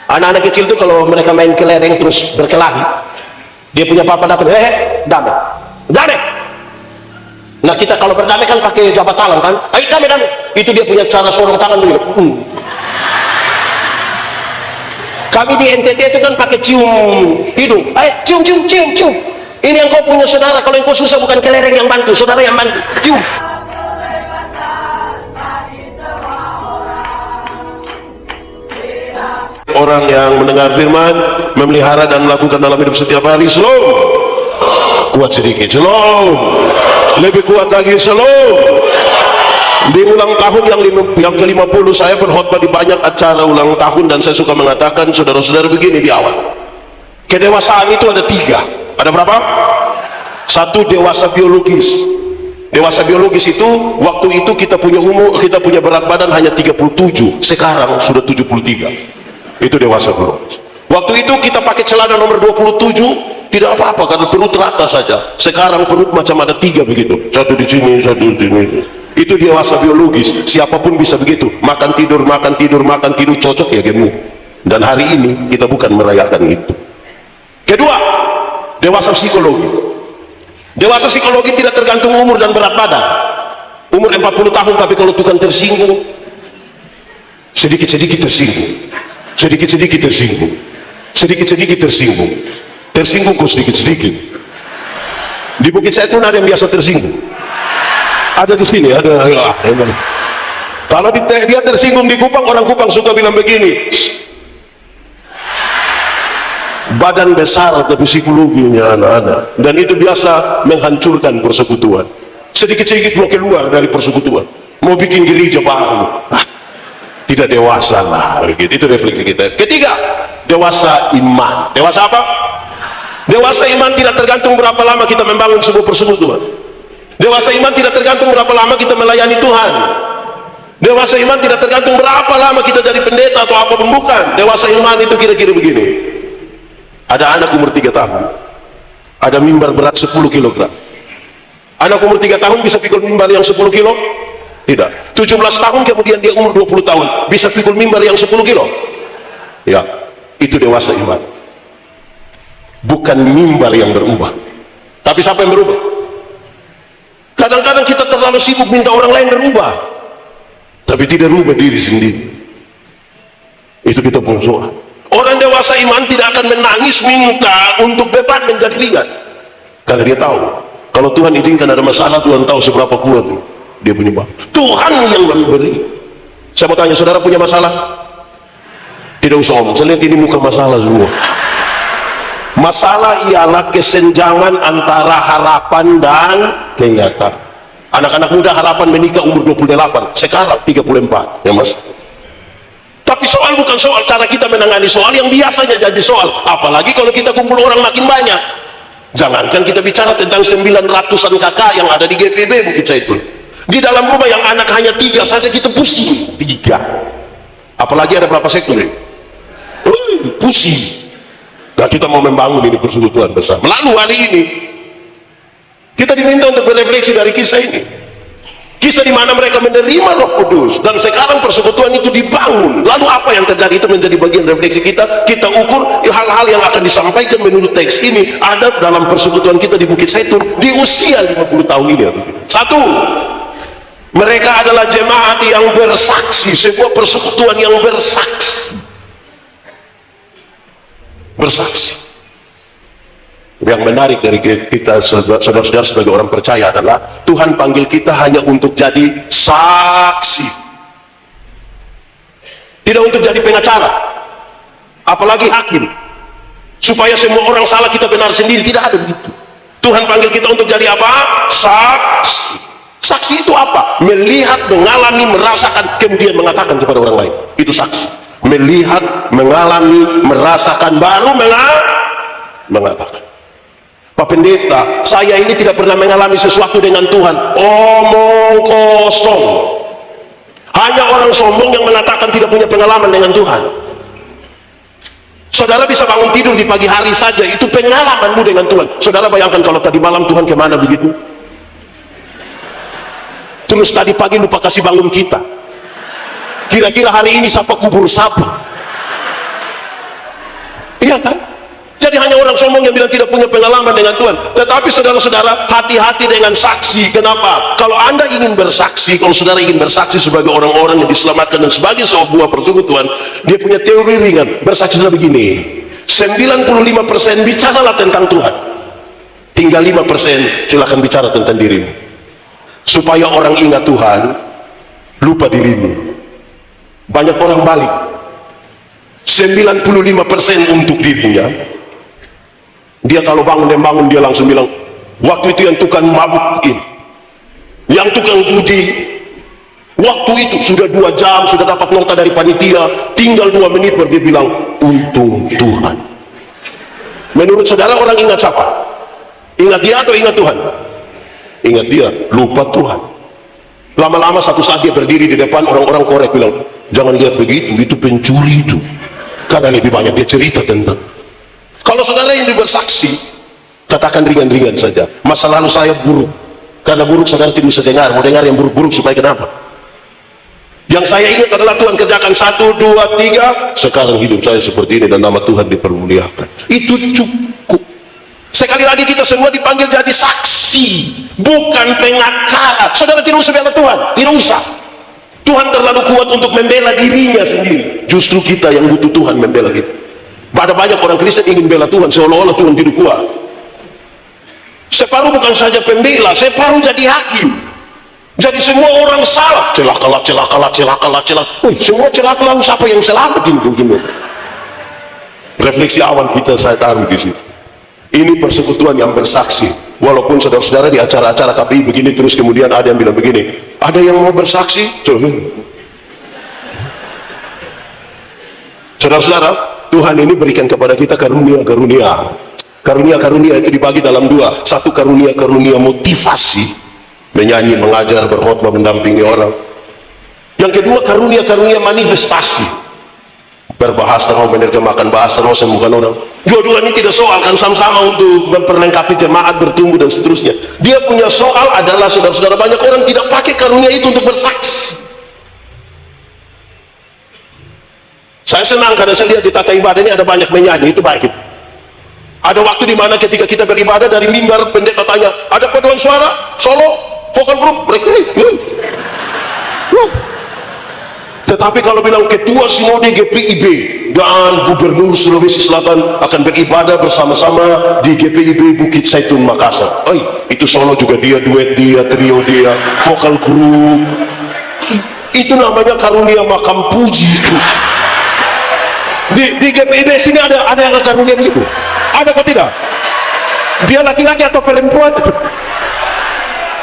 Anak-anak kecil tuh kalau mereka main kelereng terus berkelahi, dia punya papa datang, damai, damai. Nah kita kalau berdamai kan pakai jabat tangan kan, ayo damai, damai. Itu dia punya cara sorong tangan dulu. Kami di NTT itu kan pakai cium hidung, ayo cium, cium, cium, cium. Ini yang kau punya saudara, kalau yang kau susah bukan kelereng yang bantu, saudara yang bantu, cium. Orang yang mendengar firman, memelihara dan melakukan dalam hidup setiap hari, shalom. Kuat sedikit, shalom. Lebih kuat lagi, shalom. Di ulang tahun yang ke-50 saya berkhotbah di banyak acara ulang tahun, dan saya suka mengatakan saudara-saudara begini di awal, kedewasaan itu ada 3. Ada berapa? 1, dewasa biologis. Dewasa biologis itu waktu itu kita punya berat badan hanya 37, sekarang sudah 73. Itu dewasa biologis. Waktu itu kita pakai celana nomor 27 tidak apa-apa karena perut rata saja. Sekarang perut macam ada 3 begitu, satu di sini, satu di sini. Itu dewasa biologis. Siapapun bisa begitu, makan tidur, makan tidur, makan tidur, cocok ya gemuk. Dan hari ini kita bukan merayakan itu. Kedua, dewasa psikologi. Dewasa psikologi tidak tergantung umur dan berat badan. Umur 40 tahun tapi kalau Tuhan tersinggung, sedikit-sedikit tersinggung, sedikit-sedikit tersinggung, sedikit-sedikit tersinggung, tersinggung kok sedikit-sedikit. Di Bukit Zaitun ada yang biasa tersinggung, ada di sini, ada. Kalau dia tersinggung di Kupang, orang Kupang suka bilang begini, badan besar tapi psikologinya anak-anak, dan itu biasa menghancurkan persekutuan. Sedikit-sedikit mau keluar dari persekutuan, mau bikin gereja baru, tidak dewasa lah begitu. Itu refleksi kita. Ketiga, dewasa iman. Dewasa apa? Dewasa iman tidak tergantung berapa lama kita membangun sebuah persekutuan. Dewasa iman tidak tergantung berapa lama kita melayani Tuhan. Dewasa iman tidak tergantung berapa lama kita jadi pendeta atau apa pun, bukan. Dewasa iman itu kira-kira begini. Ada anak umur 3 tahun, ada mimbar berat 10 kg. Anak umur 3 tahun bisa pikul mimbar yang 10 kilo? Tidak. 17 tahun kemudian dia umur 20 tahun bisa pikul mimbar yang 10 kilo? Ya, itu dewasa iman. Bukan mimbar yang berubah, tapi siapa yang berubah? Kadang-kadang kita terlalu sibuk minta orang lain berubah, tapi tidak rubah diri sendiri. Itu kita pun soal. Orang dewasa iman tidak akan menangis minta untuk beban menjadi ringan, karena dia tahu kalau Tuhan izinkan ada masalah, Tuhan tahu seberapa kuat dia punya bab. Tuhan yang memberi. Saya mau tanya, saudara punya masalah? Tidak usah omong, saya lihat ini muka masalah semua. Masalah ialah kesenjangan antara harapan dan kenyataan. Anak-anak muda harapan menikah umur 28, sekarang 34 ya mas. Tapi soal bukan soal cara kita menangani soal yang biasanya jadi soal, apalagi kalau kita kumpul orang makin banyak. Jangankan kita bicara tentang 900-an kakak yang ada di GPB Bukit Zaitun, di dalam rumah yang anak hanya 3 saja kita pusing. 3, apalagi ada berapa sektor ini? Pusing. Nah kita mau membangun ini persekutuan bersama. Lalu hari ini kita diminta untuk berefleksi dari kisah ini, kisah di mana mereka menerima Roh Kudus dan sekarang persekutuan itu dibangun. Lalu apa yang terjadi? Itu menjadi bagian refleksi kita. Kita ukur hal-hal yang akan disampaikan menurut teks ini ada dalam persekutuan kita di Bukit Zaitun di usia 50 tahun ini. 1, mereka adalah jemaat yang bersaksi, sebuah persekutuan yang bersaksi. Yang menarik dari kita saudara-saudara sebagai orang percaya adalah Tuhan panggil kita hanya untuk jadi saksi, tidak untuk jadi pengacara, apalagi hakim, supaya semua orang salah kita benar sendiri. Tidak ada begitu. Tuhan panggil kita untuk jadi apa? Saksi. Saksi itu apa? Melihat, mengalami, merasakan, kemudian mengatakan kepada orang lain. Itu saksi. Melihat, mengalami, merasakan, baru mengatakan. Pak Pendeta, saya ini tidak pernah mengalami sesuatu dengan Tuhan. Omong kosong. Hanya orang sombong yang mengatakan tidak punya pengalaman dengan Tuhan. Saudara bisa bangun tidur di pagi hari saja, itu pengalamanmu dengan Tuhan. Saudara bayangkan kalau tadi malam Tuhan kemana begitu, terus tadi pagi lupa kasih bangun kita, kira-kira hari ini siapa kubur siapa? yang bilang tidak punya pengalaman dengan Tuhan. Tetapi saudara-saudara, hati-hati dengan saksi. Kenapa? Kalau Anda ingin bersaksi, kalau saudara ingin bersaksi sebagai orang-orang yang diselamatkan dan sebagai sebuah persekutuan, dia punya teori ringan. Bersaksi adalah begini, 95% bicaralah tentang Tuhan, tinggal 5% silakan bicara tentang dirimu, supaya orang ingat Tuhan, lupa dirimu. Banyak orang balik 95% untuk dirinya. Dia kalau bangun dia langsung bilang, waktu itu yang tukang mabuk ini, yang tukang judi, waktu itu sudah 2 jam sudah dapat nota dari panitia, tinggal 2 menit baru dia bilang untung Tuhan. Menurut saudara orang ingat siapa? Ingat dia atau ingat Tuhan? Ingat dia, lupa Tuhan. Lama-lama satu saat dia berdiri di depan orang-orang korek bilang, jangan lihat begitu, itu pencuri itu. Karena lebih banyak dia cerita tentang. Kalau saudara yang bersaksi, katakan ringan-ringan saja, masa lalu saya buruk, karena buruk saudara tidak bisa dengar, mau dengar yang buruk-buruk supaya kenapa? Yang saya ingat adalah Tuhan kerjakan 1, 2, 3, sekarang hidup saya seperti ini dan nama Tuhan dipermuliakan. Itu cukup. Sekali lagi kita semua dipanggil jadi saksi, bukan pengacara. Saudara tidak usah bela Tuhan, tidak usah. Tuhan terlalu kuat untuk membela dirinya sendiri. Justru kita yang butuh Tuhan membela kita. Ada banyak orang Kristen ingin bela Tuhan seolah-olah Tuhan tidak kuat. Separuh bukan saja pembela, separuh jadi hakim. Jadi semua orang salah. Celakalah. Semua celaka, lalu siapa yang selamat ini semua? Refleksi awal kita saya taruh di situ. Ini persekutuan yang bersaksi. Walaupun saudara-saudara di acara-acara KPI begini, terus kemudian ada yang bilang begini, ada yang mau bersaksi? Saudara-saudara, Tuhan ini berikan kepada kita karunia-karunia. Karunia-karunia itu dibagi dalam 2. Satu karunia-karunia motivasi, menyanyi, mengajar, berkhotbah, mendampingi orang. Yang kedua karunia-karunia manifestasi, berbahasa roh, menerjemahkan bahasa roh, sembuhkan orang. Dua-dua ini tidak soal, kan sama-sama untuk memperlengkapi jemaat bertumbuh dan seterusnya. Dia punya soal adalah saudara-saudara, banyak orang tidak pakai karunia itu untuk bersaksi. Saya senang karena saya lihat di tata ibadah ini ada banyak menyanyi, itu baik. Ada waktu di mana ketika kita beribadah dari mimbar pendeta tanya, ada paduan suara, solo, vokal group, mereka. Tetapi kalau bilang ketua sinode GPIB dan gubernur Sulawesi Selatan akan beribadah bersama-sama di GPIB Bukit Zaitun Makassar, itu solo juga dia, duet dia, trio dia, vokal group. Itu namanya karunia makam puji itu. Di GPIB sini ada yang karunia begitu? Ada atau tidak? Dia laki-laki atau perempuan?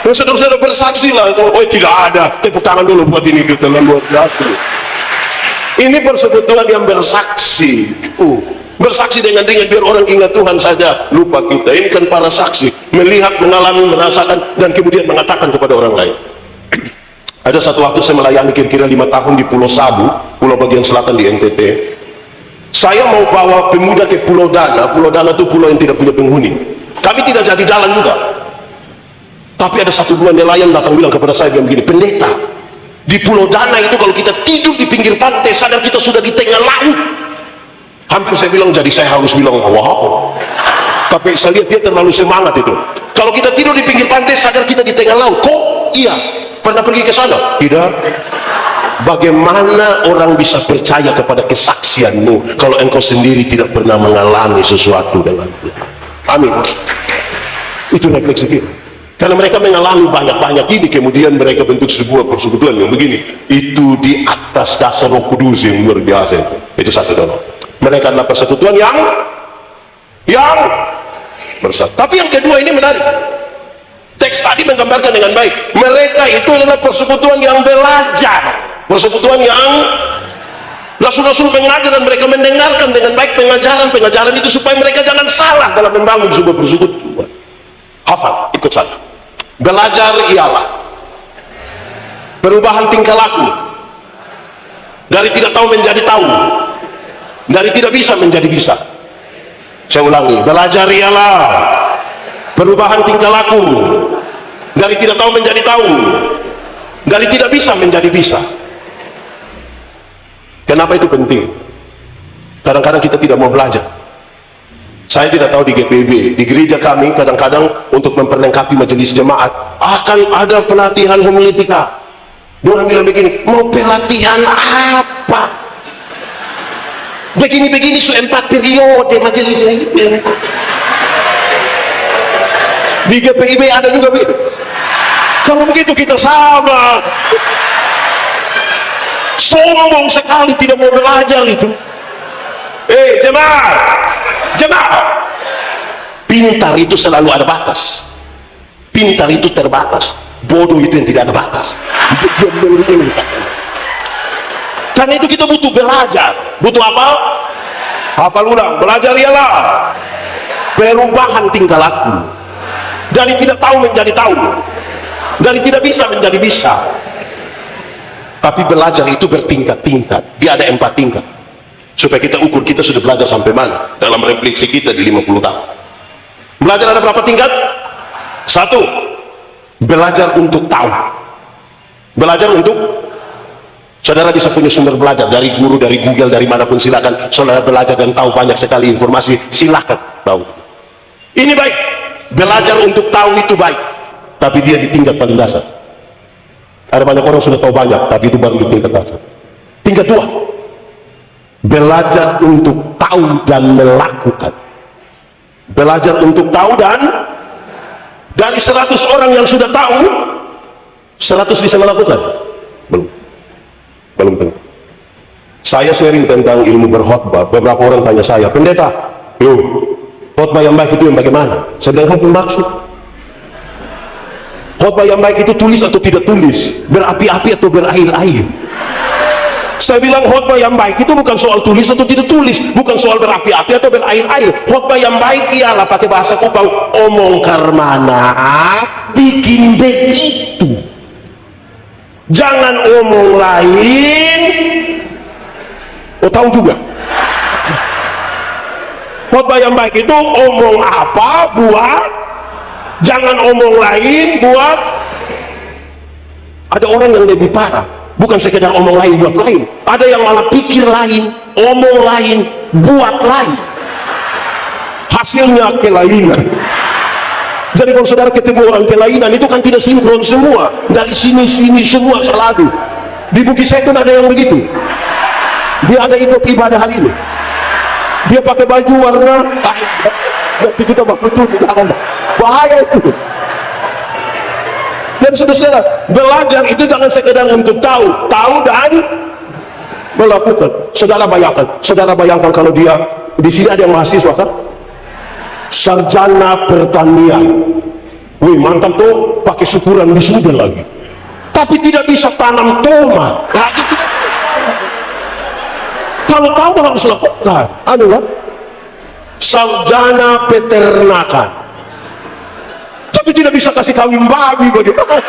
Saudara-saudara bersaksi lah, tidak ada. Tepuk tangan dulu buat ini, kita luar biasa. Ini persekutuan yang bersaksi. Bersaksi dengan ringan biar orang ingat Tuhan saja, lupa kita. Ini kan para saksi, melihat, mengalami, merasakan, dan kemudian mengatakan kepada orang lain. Ada satu waktu saya melayani kira-kira 5 tahun di Pulau Sabu, pulau bagian selatan di NTT. Saya mau bawa pemuda ke Pulau Dana. Pulau Dana itu pulau yang tidak punya penghuni. Kami tidak jadi jalan juga. Tapi ada 1-2 nelayan datang bilang kepada saya begini, pendeta, di Pulau Dana itu kalau kita tidur di pinggir pantai, sadar kita sudah di tengah laut. Hampir saya bilang, jadi saya harus bilang, wow. Tapi saya lihat dia terlalu semangat itu. Kalau kita tidur di pinggir pantai, sadar kita di tengah laut. Kok? Iya. Pernah pergi ke sana? Tidak. Bagaimana orang bisa percaya kepada kesaksianmu kalau engkau sendiri tidak pernah mengalami sesuatu dengan Tuhan? Amin. Itu refleksi kita. Karena mereka mengalami banyak-banyak ini, kemudian mereka bentuk sebuah persekutuan yang begini. Itu di atas dasar Roh Kudus yang luar biasa. Itu satu dulu. Mereka adalah persekutuan yang bersatu. Tapi yang kedua ini menarik. Teks tadi menggambarkan dengan baik. Mereka itu adalah persekutuan yang belajar. Persekutuan yang Rasul-Rasul mengajar dan mereka mendengarkan dengan baik pengajaran itu supaya mereka jangan salah dalam membangun sebuah persekutuan. Hafal, ikut saya. Belajar ialah perubahan tingkah laku dari tidak tahu menjadi tahu, dari tidak bisa menjadi bisa. Saya ulangi, belajar ialah perubahan tingkah laku dari tidak tahu menjadi tahu, dari tidak bisa menjadi bisa. Kenapa itu penting? Kadang-kadang kita tidak mau belajar. Saya tidak tahu di GPB, di gereja kami kadang-kadang untuk memperlengkapi majelis jemaat akan ada pelatihan homiletika. Orang bilang begini, mau pelatihan apa? Begini-begini 4 periode majelis ini. Di GPIB ada juga begitu. Kalau begitu kita sama. Sombong sekali tidak mau belajar itu. Jemaah, pintar itu selalu ada batas. Pintar itu terbatas, bodoh itu yang tidak ada batas. Karena itu kita butuh belajar. Butuh apa? Hafal ulang. Belajar ialah perubahan tingkah laku. Dari tidak tahu menjadi tahu, dari tidak bisa menjadi bisa. Tapi belajar itu bertingkat-tingkat. Dia ada 4 tingkat, supaya kita ukur kita sudah belajar sampai mana dalam refleksi kita di 50 tahun. Belajar ada berapa tingkat? 1, belajar untuk tahu. Belajar untuk, saudara bisa punya sumber belajar dari guru, dari Google, dari manapun, silakan saudara belajar dan tahu banyak sekali informasi, silakan tahu. Ini baik, belajar untuk tahu itu baik, tapi dia di tingkat paling dasar. Ada banyak orang sudah tahu banyak, tapi itu baru di tingkat dasar. Tingkat 2, belajar untuk tahu dan melakukan. Belajar untuk tahu dan dari 100 orang yang sudah tahu, 100 bisa melakukan? Belum. Saya sharing tentang ilmu berkhotbah, beberapa orang tanya saya, pendeta, khotbah yang baik itu yang bagaimana? Saya bilang, apa maksud? Khotbah yang baik itu tulis atau tidak tulis, berapi-api atau berair-air. Saya bilang khotbah yang baik itu bukan soal tulis atau tidak tulis, bukan soal berapi-api atau berair-air. Khotbah yang baik ialah, pakai bahasa Kupang, omong karmana bikin begitu. Jangan omong lain. Oh, tahu juga. Khotbah yang baik itu omong apa buat, jangan omong lain buat. Ada orang yang lebih parah, bukan sekedar omong lain buat lain, ada yang malah pikir lain, omong lain, buat lain, hasilnya kelainan. Jadi kalau saudara ketemu orang kelainan, itu kan tidak sinkron semua, dari sini semua selalu. Di Bukit Setun ada yang begitu, dia ada ikut ibadah hari ini, dia pakai baju warna tapi kita betul bahaya itu. Dan saudara, belajar itu jangan sekedar untuk tahu dan melakukan. Saudara bayangkan kalau dia di sini ada yang mahasiswa kan, sarjana pertanian, wih mantap tuh, pakai syukuran wisuda lagi, tapi tidak bisa tanam tomat. Nah, itu kalau tahu harus lakukan. Kan? Sarjana peternakan, tapi tidak bisa kasih kawin babi bagaimana?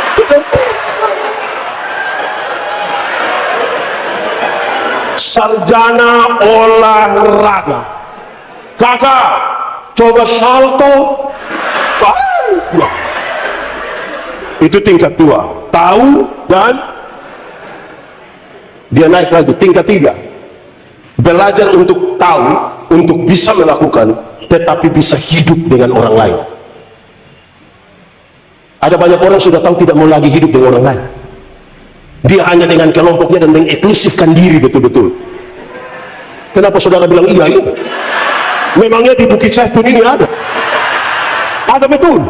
Sarjana olahraga, kakak coba salto. Itu tingkat 2, tahu dan dia naik lagi tingkat 3, belajar untuk tahu, untuk bisa melakukan, tetapi bisa hidup dengan orang lain. Ada banyak orang sudah tahu tidak mau lagi hidup dengan orang lain, dia hanya dengan kelompoknya dan mengeklusifkan diri betul-betul. Kenapa saudara bilang iya? Memangnya di Bukit Setun ini ada betul.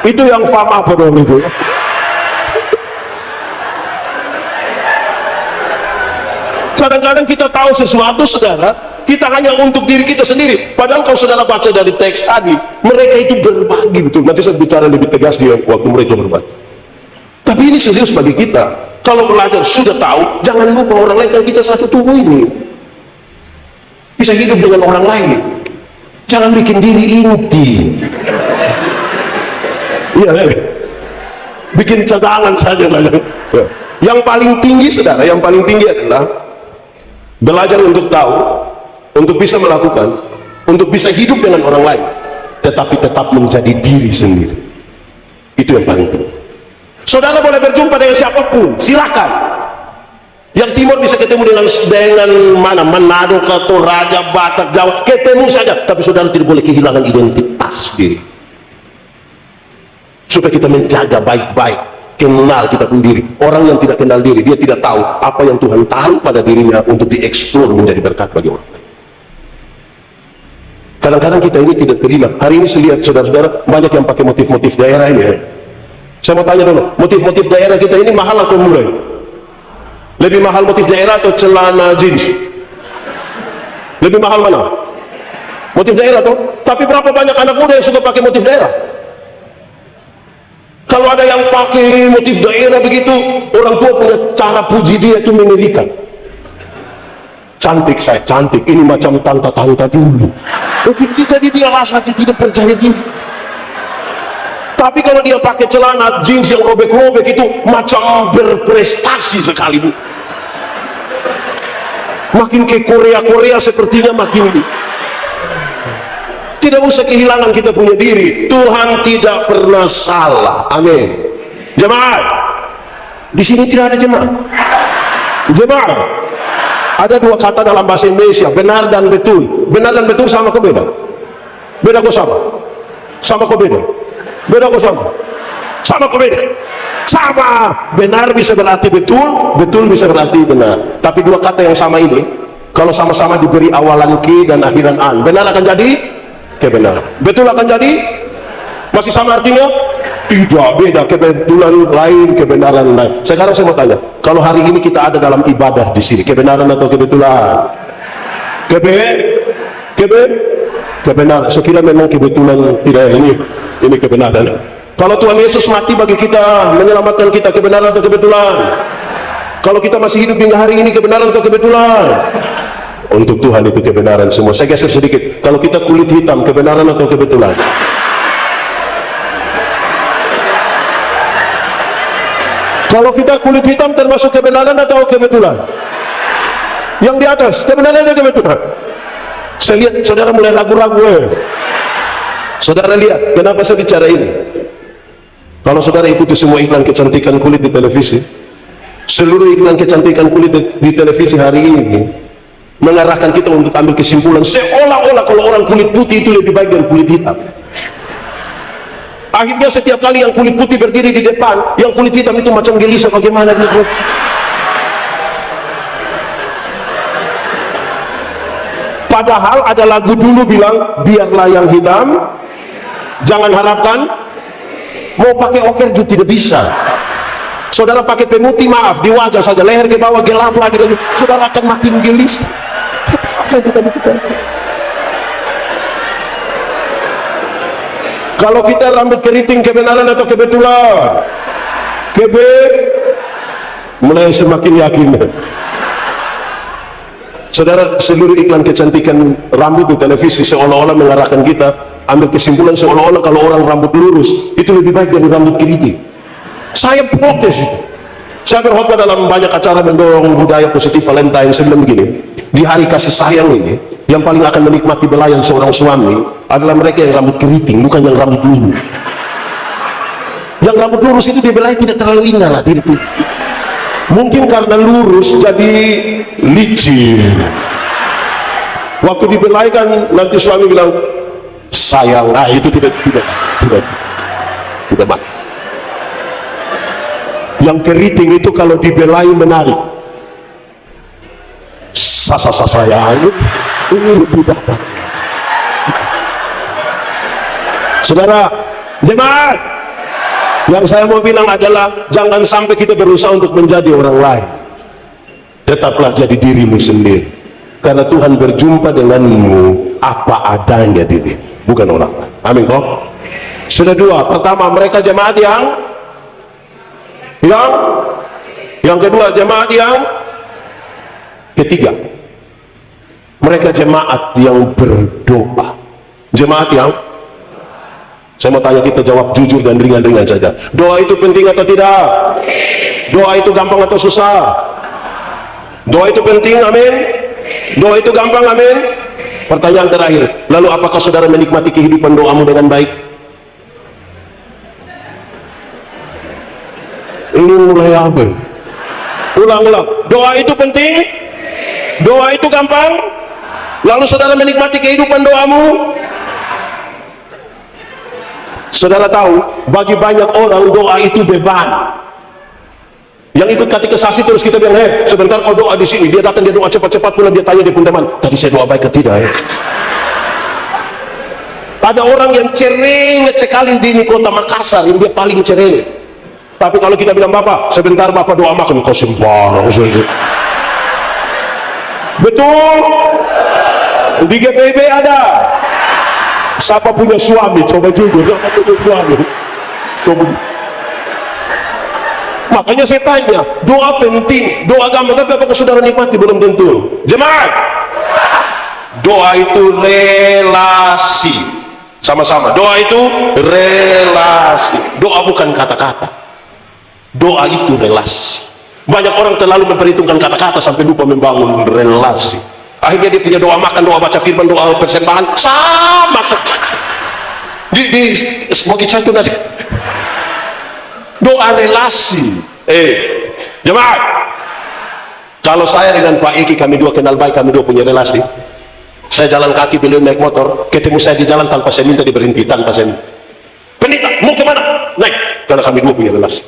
Itu yang fama apa dong itu? Kadang-kadang kita tahu sesuatu, saudara, kita hanya untuk diri kita sendiri. Padahal kalau saudara baca dari teks tadi, mereka itu berbagi betul. Nanti saya bicara lebih tegas di waktu mereka berbagi. Tapi ini serius bagi kita. Kalau belajar sudah tahu, jangan lupa orang lain, dan kita satu tubuh ini bisa hidup dengan orang lain. Jangan bikin diri inti. Iya, bikin cadangan saja lah. Yang paling tinggi, saudara, yang paling tinggi adalah belajar untuk tahu, untuk bisa melakukan, untuk bisa hidup dengan orang lain, tetapi tetap menjadi diri sendiri. Itu yang paling penting. Saudara boleh berjumpa dengan siapapun, silakan. Yang timur bisa ketemu dengan mana, Manado atau Raja, Batak, Jawa, ketemu saja. Tapi saudara tidak boleh kehilangan identitas diri. Supaya kita menjaga baik-baik, kenal kita sendiri. Orang yang tidak kenal diri, dia tidak tahu apa yang Tuhan taruh pada dirinya untuk dieksplor menjadi berkat bagi orang lain. Kadang-kadang kita ini tidak terima. Hari ini saya lihat saudara-saudara banyak yang pakai motif-motif daerah ini ya. Saya mau tanya dulu, motif-motif daerah kita ini mahal atau murah? Lebih mahal motif daerah atau celana jeans? Lebih mahal mana? Motif daerah tuh. Tapi berapa banyak anak muda yang suka pakai motif daerah? Kalau ada yang pakai motif daerah begitu, orang tua punya cara puji dia itu mengerikan. Cantik saya, cantik. Ini macam tante-tante dulu. Jadi dia rasa tidak percaya diri. Tapi kalau dia pakai celana jeans yang robek-robek itu macam berprestasi sekali, Bu. Makin ke Korea sepertinya makin ini. Tidak usah kehilangan kita punya diri. Tuhan tidak pernah salah. Amin. Jemaat, di sini tidak ada jemaat. Jemaat, ada dua kata dalam bahasa Indonesia, benar dan betul. Benar dan betul sama kok beda? Beda kok sama? Sama kok beda? Beda kok sama? Sama kok beda? Sama. Benar bisa berarti betul, betul bisa berarti benar. Tapi dua kata yang sama ini, kalau sama-sama diberi awalan K dan akhiran an, benar akan jadi kebenaran, betul akan jadi masih sama artinya? Tidak, beda. Kebetulan lain, kebenaran lain. Sekarang saya mau tanya, kalau hari ini kita ada dalam ibadah di sini, kebenaran atau kebetulan? Kebenaran. Sekira memang kebetulan tidak, ini kebenaran. Kalau Tuhan Yesus mati bagi kita, menyelamatkan kita, kebenaran atau kebetulan? Kalau kita masih hidup hingga hari ini, kebenaran atau kebetulan? Untuk Tuhan itu kebenaran semua. Saya geser sedikit, kalau kita kulit hitam, kebenaran atau kebetulan? Kalau kita kulit hitam termasuk kebenaran atau kebetulan? Yang di atas, kebenaran atau kebetulan? Saya lihat saudara mulai ragu-ragu. Saudara lihat, kenapa saya bicara ini? Kalau saudara ikuti semua iklan kecantikan kulit di televisi, seluruh iklan kecantikan kulit di televisi hari ini mengarahkan kita untuk ambil kesimpulan seolah-olah kalau orang kulit putih itu lebih baik dari kulit hitam. Akhirnya setiap kali yang kulit putih berdiri di depan, yang kulit hitam itu macam gelisah bagaimana dia. Padahal ada lagu dulu bilang, biarlah yang hitam, jangan harapkan. Mau pakai oker juga tidak bisa. Saudara pakai pemutih, maaf, di wajah saja, leher ke bawah gelap lagi, saudara akan makin gelisah. Kalau kita rambut keriting, kebenaran atau kebetulan? Mulai semakin yakin. Saudara, seluruh iklan kecantikan rambut di televisi seolah-olah mengarahkan kita ambil kesimpulan seolah-olah kalau orang rambut lurus itu lebih baik dari rambut keriting. Saya protes. Saya berkhotbah dalam banyak acara mendorong budaya positif Valentine. Saya bilang begini, di hari kasih sayang ini yang paling akan menikmati belayan seorang suami adalah mereka yang rambut keriting, bukan yang rambut lurus. Yang rambut lurus itu dibelai tidak terlalu indah lah itu. Mungkin karena lurus jadi licin. Waktu dibelaikan nanti suami bilang sayang, itu tidak baik. Yang keriting itu kalau dibelai menarik, sayang, ini lebih dapat. Saudara jemaat, yang saya mau bilang adalah jangan sampai kita berusaha untuk menjadi orang lain. Tetaplah jadi dirimu sendiri, karena Tuhan berjumpa denganmu apa adanya diri, bukan orang lain. Amin kok. Sudah dua. Pertama, mereka jemaat yang kedua, jemaat yang ketiga, mereka jemaat yang berdoa. Jemaat yang, saya mau tanya, kita jawab jujur dan ringan-ringan saja. Doa itu penting atau tidak? Doa itu gampang atau susah? Doa itu penting, amin. Doa itu gampang, amin. Pertanyaan terakhir, lalu apakah saudara menikmati kehidupan doamu dengan baik? Ini mulai apa? ulang. Doa itu penting? Doa itu gampang? Lalu saudara menikmati kehidupan doamu? Saudara tahu, bagi banyak orang doa itu beban. Yang ikut katekisasi terus kita bilang, sebentar kau doa di sini. Dia datang, dia doa cepat-cepat, pula dia tanya di pun teman, tadi saya doa baik ke tidak ya? Ada orang yang cerewet sekali di ini kota Makassar, yang dia paling cerewet. Tapi kalau kita bilang, Bapak, sebentar Bapak doa makan, kau sembarang. Betul? Di GPIB ada. Siapa punya suami? Coba jujur, siapa punya suami? Coba. Makanya saya tanya, doa penting, doa gampang, tapi apakah saudara nikmati? Belum tentu. Jemaat, doa itu relasi. Sama-sama, doa itu relasi. Doa bukan kata-kata. Doa itu relasi. Banyak orang terlalu memperhitungkan kata-kata sampai lupa membangun relasi. Akhirnya dia punya doa makan, doa baca firman, doa persembahan sama saja. Di sebagai contoh tadi, doa relasi. Jemaat, kalau saya dengan Pak Iki, kami dua kenal baik, kami dua punya relasi. Saya jalan kaki, beliau naik motor, ketemu saya di jalan tanpa saya minta, diberhenti tanpa saya minta. Pendeta, mau kemana? Naik, karena kami dua punya relasi.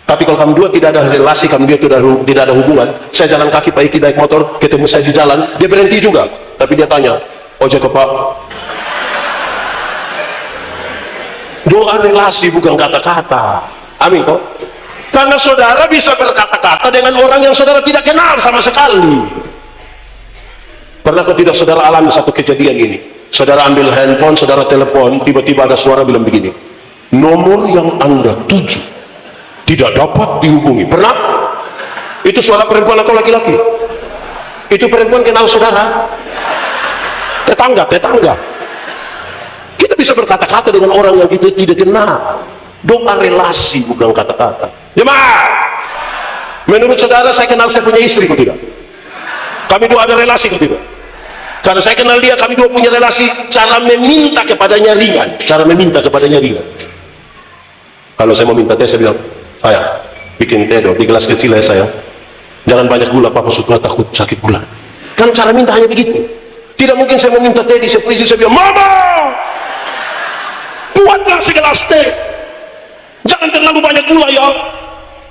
Tapi kalau kami dua tidak ada relasi, kami dua tidak ada hubungan, saya jalan kaki, Pak Iki naik motor, ketemu saya di jalan, dia berhenti juga. Tapi dia tanya, ojek ke Pak? Doa relasi bukan kata-kata. Amin kok. Karena saudara bisa berkata-kata dengan orang yang saudara tidak kenal sama sekali. Pernah atau tidak saudara alami satu kejadian ini? Saudara ambil handphone, saudara telepon, tiba-tiba ada suara bilang begini, nomor yang Anda tuju tidak dapat dihubungi. Pernah? Itu suara perempuan atau laki-laki? Itu perempuan kenal saudara? Tetangga. Kita bisa berkata-kata dengan orang yang kita tidak kenal. Doa relasi bukan kata-kata. Jemaat, menurut saudara saya kenal saya punya istri atau tidak? Kami dua ada relasi atau tidak? Karena saya kenal dia, kami dua punya relasi. Cara meminta kepadanya ringan. Kalau saya mau minta teh, saya bilang, ayah, bikin teh dong di gelas kecil ya sayang. Jangan banyak gula, Papa suka takut sakit gula. Kan cara minta hanya begitu. Tidak mungkin saya mau minta teh di sepuisi, saya bilang, Mama, buatlah segelas teh. Jangan terlalu banyak gula ya.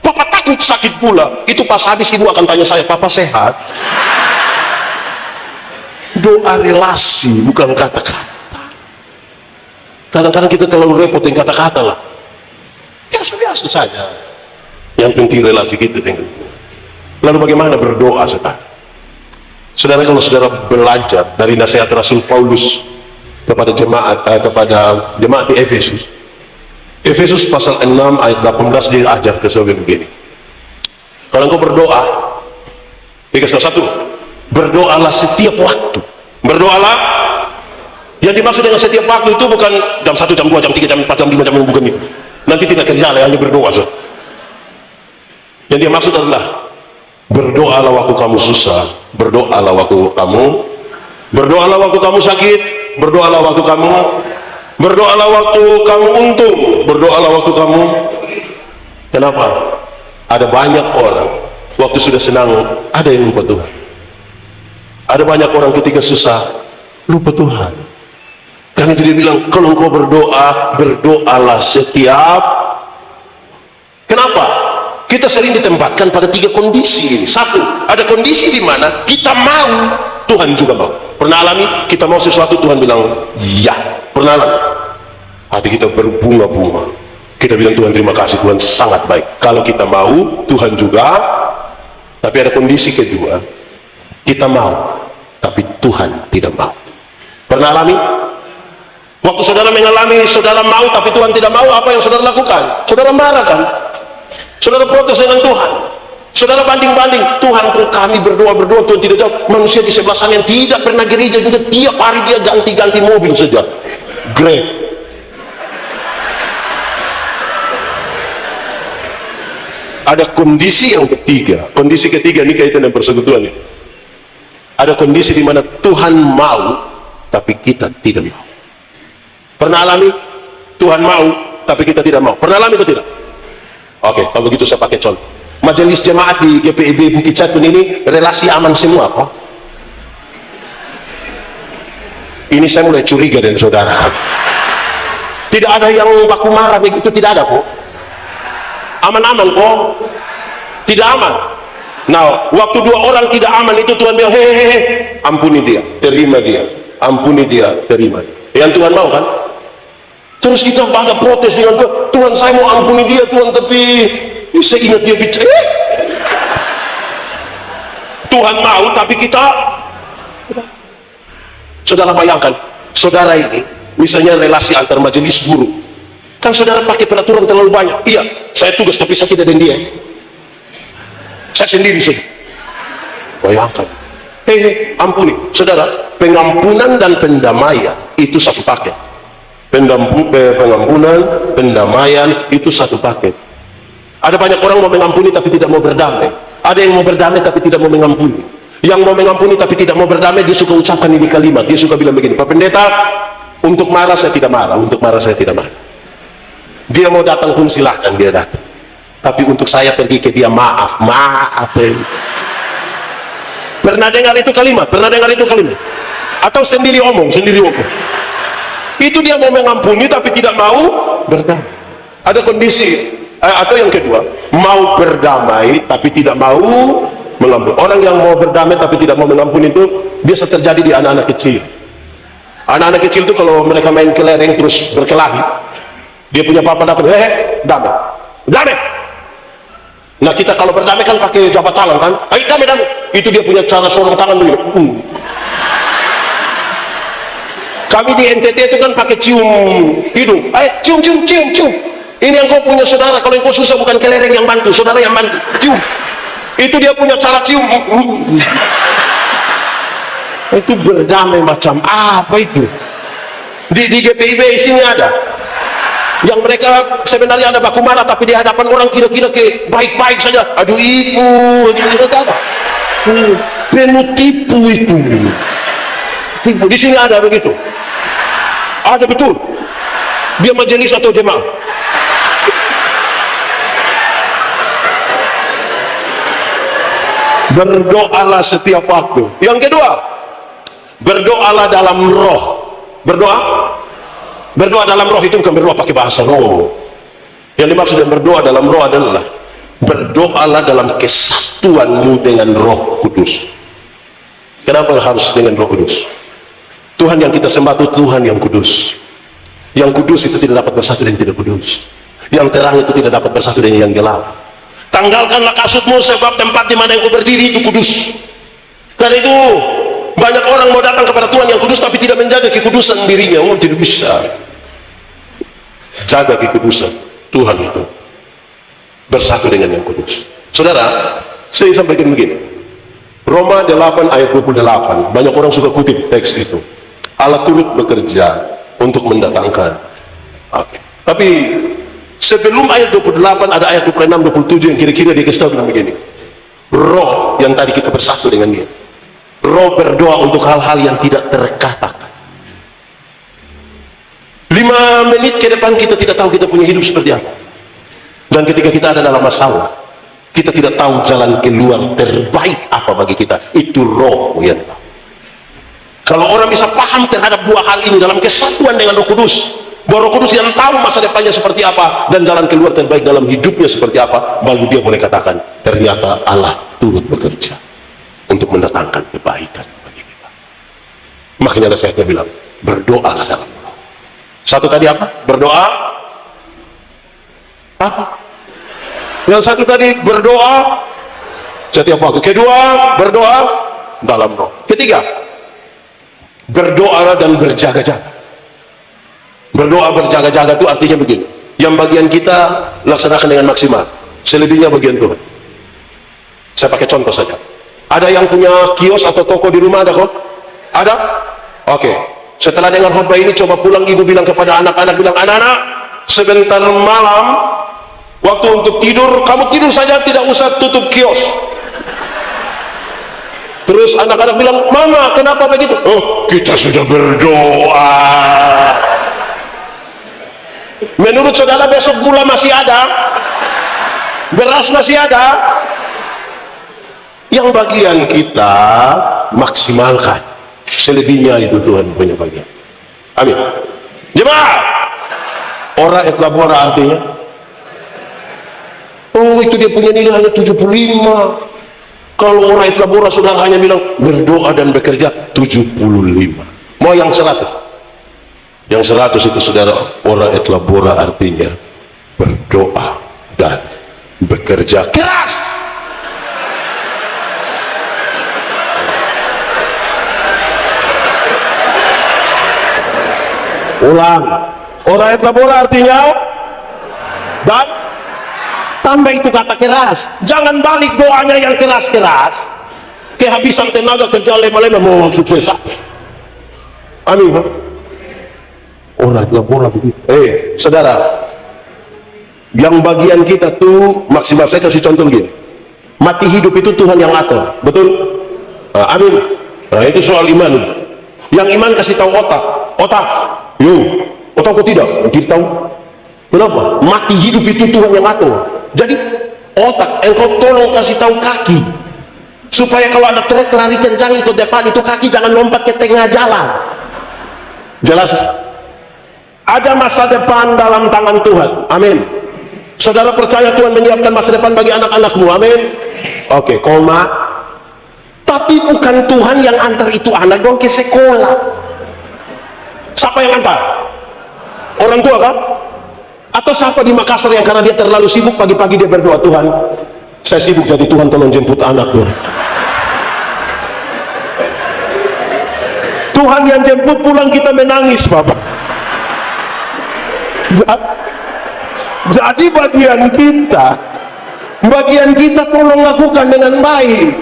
Papa takut sakit gula. Itu pas habis ibu akan tanya saya, Papa sehat? Doa relasi bukan kata-kata. Kadang-kadang kita terlalu repot dengan kata-kata lah. Ya biasa saja. Yang penting relasi kita dengan. Lalu bagaimana berdoa sekarang? Saudara, kalau saudara belajar dari nasihat Rasul Paulus kepada jemaat di Efesus. Efesus pasal 6 ayat 18 dia ajar ke saudara begini. Kalau engkau berdoa, dikasih satu, berdoalah setiap waktu. Berdoalah. Yang dimaksud dengan setiap waktu itu bukan jam 1, jam 2, jam 3, jam 4, jam 5, jam 6, bukan itu. Nanti tidak kerja lah, hanya berdoa saja. Yang dia maksud adalah berdoalah waktu kamu susah, berdoalah waktu kamu sakit, berdoalah waktu kamu untung, berdoalah waktu kamu. Kenapa? Ada banyak orang waktu sudah senang ada yang lupa Tuhan. Ada banyak orang ketika susah lupa Tuhan. Karena itu dia bilang, kalau engkau berdoa, berdoalah setiap. Kenapa? Kita sering ditempatkan pada 3 kondisi ini. 1, ada kondisi di mana kita mau, Tuhan juga mau. Pernah alami kita mau sesuatu, Tuhan bilang ya. Pernah alami hati kita berbunga-bunga, kita bilang Tuhan terima kasih, Tuhan sangat baik. Kalau kita mau, Tuhan juga. Tapi ada kondisi kedua, kita mau tapi Tuhan tidak mau. Pernah alami? Waktu saudara mengalami, saudara mau tapi Tuhan tidak mau, apa yang saudara lakukan? Saudara marah kan? Saudara protes dengan Tuhan. Saudara banding-banding, Tuhan kami berdoa, Tuhan tidak jawab. Manusia di sebelah sana yang tidak pernah gereja juga tiap hari dia ganti-ganti mobil saja. Grab. Ada kondisi yang ketiga. Kondisi ketiga ini kaitan dengan persekutuan ini. Ada kondisi di mana Tuhan mau tapi kita tidak mau. Pernah alami? Tuhan mau tapi kita tidak mau. Pernah alami atau tidak? Oke, kalau begitu saya pakai contoh. majelis jemaat di GPIB Bukit Jatun ini relasi aman semua kok. Ini saya mulai curiga dengan saudara. Tidak ada yang baku marah begitu, tidak ada kok. Aman-aman kok. Tidak aman. Nah, waktu dua orang tidak aman itu Tuhan bilang, hehehe, ampuni dia, terima dia, ampuni dia, terima dia. Yang Tuhan mau kan? Terus kita pada protes dengan Tuhan, Tuhan saya mau ampuni dia Tuhan, tapi saya ingat dia bicara. Tuhan mau, tapi kita. Saudara bayangkan, saudara ini, misalnya relasi antar majelis guru, kan saudara pakai peraturan terlalu banyak. Iya, saya tugas tapi saya tidak dengan dia. Saya sendiri sih. Bayangkan. Ampuni. Saudara, pengampunan dan pendamaian itu satu paket. Pengampunan, pendamaian itu satu paket. Ada banyak orang mau mengampuni tapi tidak mau berdamai. Ada yang mau berdamai tapi tidak mau mengampuni. Yang mau mengampuni tapi tidak mau berdamai, dia suka ucapkan ini kalimat. Dia suka bilang begini, Pak Pendeta, untuk marah saya tidak marah, untuk marah saya tidak marah. Dia mau datang pun silahkan dia datang. Tapi untuk saya pergi ke dia, maaf. Pernah dengar itu kalimat? Pernah dengar itu kalimat? Atau sendiri omong? Itu dia mau mengampuni tapi tidak mau berdamai. Ada kondisi, atau yang kedua, mau berdamai tapi tidak mau mengampuni. Orang yang mau berdamai tapi tidak mau mengampuni itu biasa terjadi di anak-anak kecil. Anak-anak kecil itu kalau mereka main kelereng terus berkelahi, dia punya papa datang, damai. Nah kita kalau berdamai kan pakai jabat tangan kan, ayo damai. Itu dia punya cara sorong tangan begini. Kami di NTT itu kan pakai cium hidung, ayo cium. Ini yang kau punya saudara, kalau yang kau susah bukan kelereng yang bantu, saudara yang bantu, cium. Itu dia punya cara cium. Itu berdamai macam apa itu? Di GPIB sini ada yang mereka sebenarnya ada baku marah tapi di hadapan orang kira-kira ke baik-baik saja. Aduh ibu, penuh tipu itu. Tipu. Di sini ada begitu. Ada betul. Dia majelis atau jemaah. Berdoalah setiap waktu. Yang kedua, berdoalah dalam roh. Berdoa dalam roh itu bukan berdoa pakai bahasa roh. Yang dimaksud dengan berdoa dalam roh adalah berdoalah dalam kesatuanmu dengan Roh Kudus. Kenapa harus dengan Roh Kudus? Tuhan yang kita sembah itu Tuhan yang kudus. Yang kudus itu tidak dapat bersatu dengan tidak kudus. Yang terang itu tidak dapat bersatu dengan yang gelap. Tanggalkanlah kasutmu sebab tempat di mana engkau berdiri itu kudus. Karena itu banyak orang mau datang kepada Tuhan yang kudus tapi tidak menjaga kekudusan dirinya. Oh, tidak bisa. Jaga kekudusan Tuhan itu bersatu dengan yang kudus. Saudara, saya sampaikan begini. Roma 8 ayat 28. Banyak orang suka kutip teks itu. Allah turut bekerja untuk mendatangkan. Tapi sebelum ayat 28 ada ayat 26, 27 yang kira-kira dia kasih tahu begini. Roh yang tadi kita bersatu dengan dia. Roh berdoa untuk hal-hal yang tidak terkatakan. 5 menit ke depan kita tidak tahu kita punya hidup seperti apa. Dan ketika kita ada dalam masalah, kita tidak tahu jalan keluar terbaik apa bagi kita. Itu roh yang tahu. Kalau orang bisa paham terhadap dua hal ini dalam kesatuan dengan Roh Kudus, bahwa Roh Kudus yang tahu masa depannya seperti apa dan jalan keluar terbaik dalam hidupnya seperti apa, baru dia boleh katakan ternyata Allah turut bekerja untuk mendatangkan kebaikan bagi kita. Makanya saya bilang berdoalah dalam roh. Satu tadi apa? Berdoa apa? Yang satu tadi berdoa setiap waktu. Kedua, berdoa dalam roh. Ketiga, berdoa dan berjaga-jaga. Berdoa berjaga-jaga itu artinya begini. Yang bagian kita laksanakan dengan maksimal. Selebihnya bagian Tuhan. Saya pakai contoh saja. Ada yang punya kios atau toko di rumah, ada kok? Ada? Oke. Setelah dengar khotbah ini, coba pulang ibu bilang kepada anak-anak, bilang, anak-anak, sebentar malam waktu untuk tidur, kamu tidur saja, tidak usah tutup kios. Terus anak-anak bilang, mama kenapa begitu? Oh, kita sudah berdoa. Menurut saudara besok gula masih ada? beras masih ada. Yang bagian kita maksimalkan, selebihnya itu Tuhan punya bagian. Amin. Jemaah, ora et labora artinya, oh itu dia punya nilai hanya 75. Kalau ora et labora saudara hanya bilang berdoa dan bekerja 75. Mau yang 100? Yang 100 itu saudara, ora et labora artinya berdoa dan bekerja keras. Ulang, ora et labora artinya dan tambah itu kata keras. Jangan balik doanya yang keras-keras, kehabisan tenaga, kerja lema-lema mau sukses. Amin. Ora et labora begitu. Saudara, yang bagian kita tuh maksimal. Saya kasih contoh begini, mati hidup itu Tuhan yang atur, betul? Amin. Nah, itu soal iman. Yang iman kasih tahu otak, otak kok tidak? Kita tahu. Kenapa? Mati hidup itu Tuhan yang atur. Jadi otak, engkau tolong kasih tahu kaki, supaya kalau ada trek lari kencang ikut depan, itu kaki jangan lompat ke tengah jalan. Jelas? Ada masa depan dalam tangan Tuhan. Amin. Saudara percaya Tuhan menyiapkan masa depan bagi anak-anakmu. Amin. Oke, koma. Tapi bukan Tuhan yang antar itu anak dong ke sekolah. Siapa yang antar? Orang tua kan? Atau siapa di Makassar yang karena dia terlalu sibuk pagi-pagi dia berdoa, Tuhan saya sibuk jadi Tuhan tolong jemput anak Tuhan. Tuhan yang jemput pulang kita menangis Bapak. Jadi bagian kita tolong lakukan dengan baik,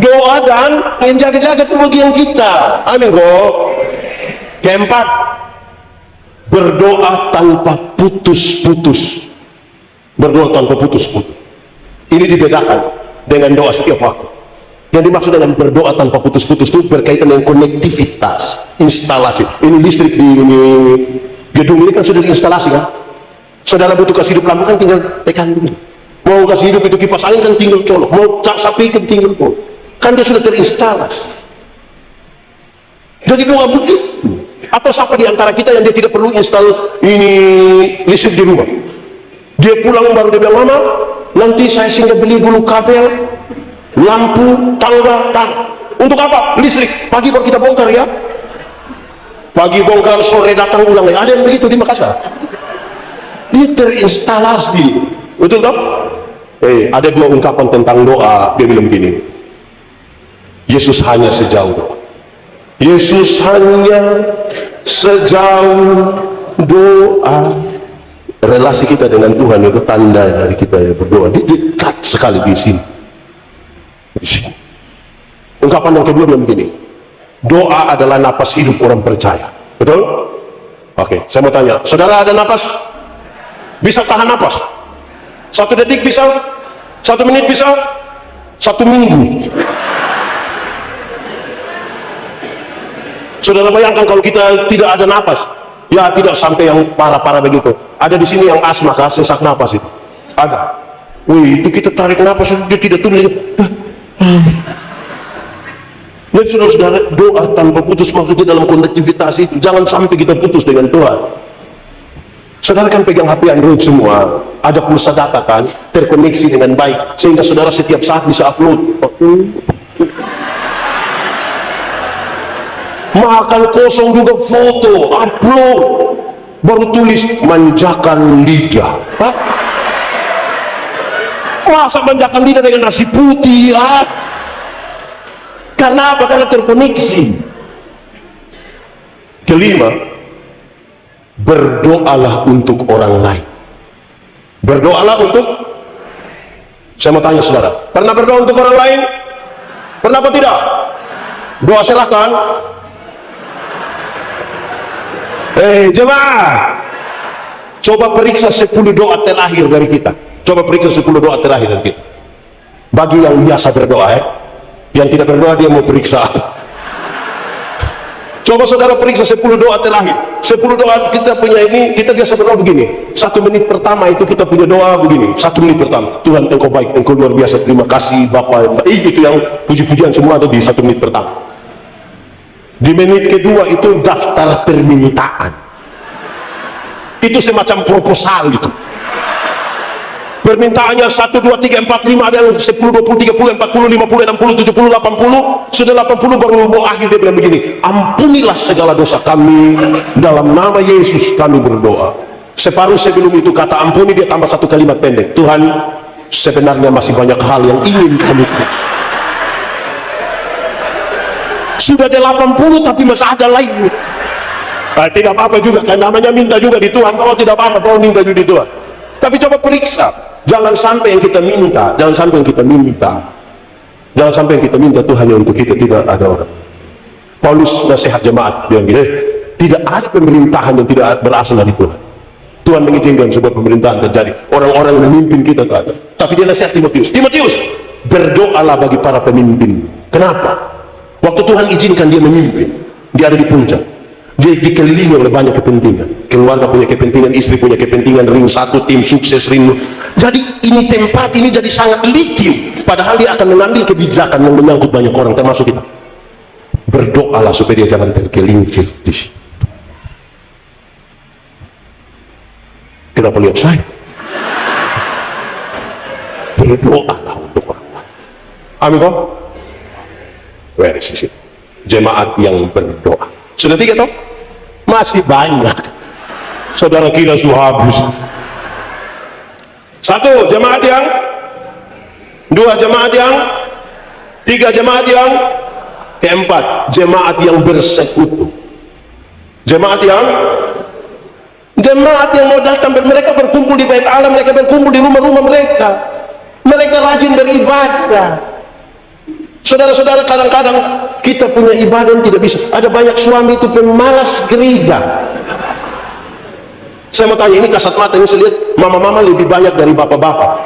doa dan menjaga-jaga itu bagian kita. Amin kok. Keempat, berdoa tanpa putus-putus. Berdoa tanpa putus-putus. Ini dibedakan dengan doa setiap waktu. Yang dimaksud dengan berdoa tanpa putus-putus itu berkaitan dengan konektivitas, instalasi. Ini listrik di gedung ini kan sudah diinstalasi kan. Saudara butuh kasih hidup lampu kan tinggal tekan dulu. Mau kasih hidup itu kipas angin kan tinggal colok. Mau cak sapi kan tinggal colok. Kan dia sudah terinstalasi. Jadi doa begitu. Atau siapa di antara kita yang dia tidak perlu install ini listrik di rumah, dia pulang baru dia bilang, mama nanti saya singgah beli dulu kabel, lampu, tangga. Untuk apa? Listrik. Pagi baru kita bongkar ya, pagi bongkar, sore datang ulang lagi. Ada yang begitu di Makassar, dia terinstalasi. Betul tak? Ada dua ungkapan tentang doa. Dia bilang begini, Yesus hanya sejauh doa. Yesus hanya sejauh doa. Relasi kita dengan Tuhan itu tanda dari kita yang berdoa. Dia dekat sekali di sini. Ungkapan yang kedua bilang begini, doa adalah napas hidup orang percaya. Betul? Oke, saya mau tanya, saudara ada napas? Bisa tahan napas? 1 detik bisa? 1 menit bisa? 1 minggu? Saudara bayangkan kalau kita tidak ada napas, ya tidak sampai yang parah-parah begitu. Ada di sini yang asma, sesak napas itu. Ada. Wih, itu kita tarik napas, dia tidak turun. Jadi saudara, doa tanpa putus maksudnya dalam konektivitas itu. Jangan sampai kita putus dengan Tuhan. Saudara kan pegang HP Android semua, ada pulsa data kan, terkoneksi dengan baik, sehingga saudara setiap saat bisa upload. Makan kosong juga foto, upload, baru tulis manjakan lidah. Hah? Masa manjakan lidah dengan nasi putih? Karena apa? Karena terkoneksi. Kelima, berdoalah untuk orang lain. Berdoalah untuk, saya mau tanya saudara, pernah berdoa untuk orang lain? Pernah apa tidak? Doa serahkan. Jemaah, coba periksa 10 doa terakhir dari kita. Coba periksa 10 doa terakhir dari kita. Bagi yang biasa berdoa, yang tidak berdoa dia mau periksa. Coba saudara periksa 10 doa terakhir. 10 doa kita punya ini, kita biasa berdoa begini. 1 menit pertama itu kita punya doa begini. 1 menit pertama, Tuhan Engkau baik, Engkau luar biasa, terima kasih Bapa. Itu yang puji-pujian semua ada di 1 menit pertama. Di menit kedua itu daftar permintaan. Itu semacam proposal itu. Permintaannya 1, 2, 3, 4, 5, ada yang 10, 20, 30, 40, 50, 60, 70, 80. Sudah 80 baru mau akhir dia bilang begini, ampunilah segala dosa kami, dalam nama Yesus kami berdoa. Separuh sebelum itu kata ampuni, dia tambah 1 kalimat pendek, Tuhan sebenarnya masih banyak hal yang ingin kami. Sudah ada 80 tapi masih ada lain. Tidak apa-apa juga, kan namanya minta juga di Tuhan. Kalau tidak apa-apa, kalau minta juga di Tuhan. Tapi coba periksa, jangan sampai yang kita minta, jangan sampai yang kita minta Tuhan hanya untuk kita, tidak ada orang. Paulus nasihat jemaat, dia bilang, tidak ada pemerintahan yang tidak berasal dari Tuhan. Tuhan mengizinkan sebuah pemerintahan terjadi, orang-orang yang memimpin kita tak ada. Tapi dia nasihat Timotius, berdoalah bagi para pemimpin. Kenapa? Waktu Tuhan izinkan dia memimpin, dia ada di puncak. Dia dikelilingi oleh banyak kepentingan, keluarga punya kepentingan, istri punya kepentingan, ring satu, tim sukses, ring. Jadi ini tempat ini jadi sangat licin, padahal dia akan mengambil kebijakan yang menyangkut banyak orang, termasuk kita. Berdoalah supaya dia jangan tergelincir di situ. Kenapa lihat saya? Berdoalah untuk orang lain. Amin kok? Where is it? Jemaat yang berdoa. Sudah 3 toh? Masih banyak. Saudara kira sudah habis. 1 jemaat yang, 2 jemaat yang, 3 jemaat yang, keempat jemaat yang bersekutu. Jemaat yang mau datang, mereka berkumpul di bait Allah, mereka berkumpul di rumah-rumah mereka rajin beribadah. Saudara-saudara, kadang-kadang kita punya ibadah yang tidak bisa. Ada banyak suami itu pemalas gereja. Saya mau tanya, ini kasat mata ini saya lihat mama-mama lebih banyak dari bapak-bapak.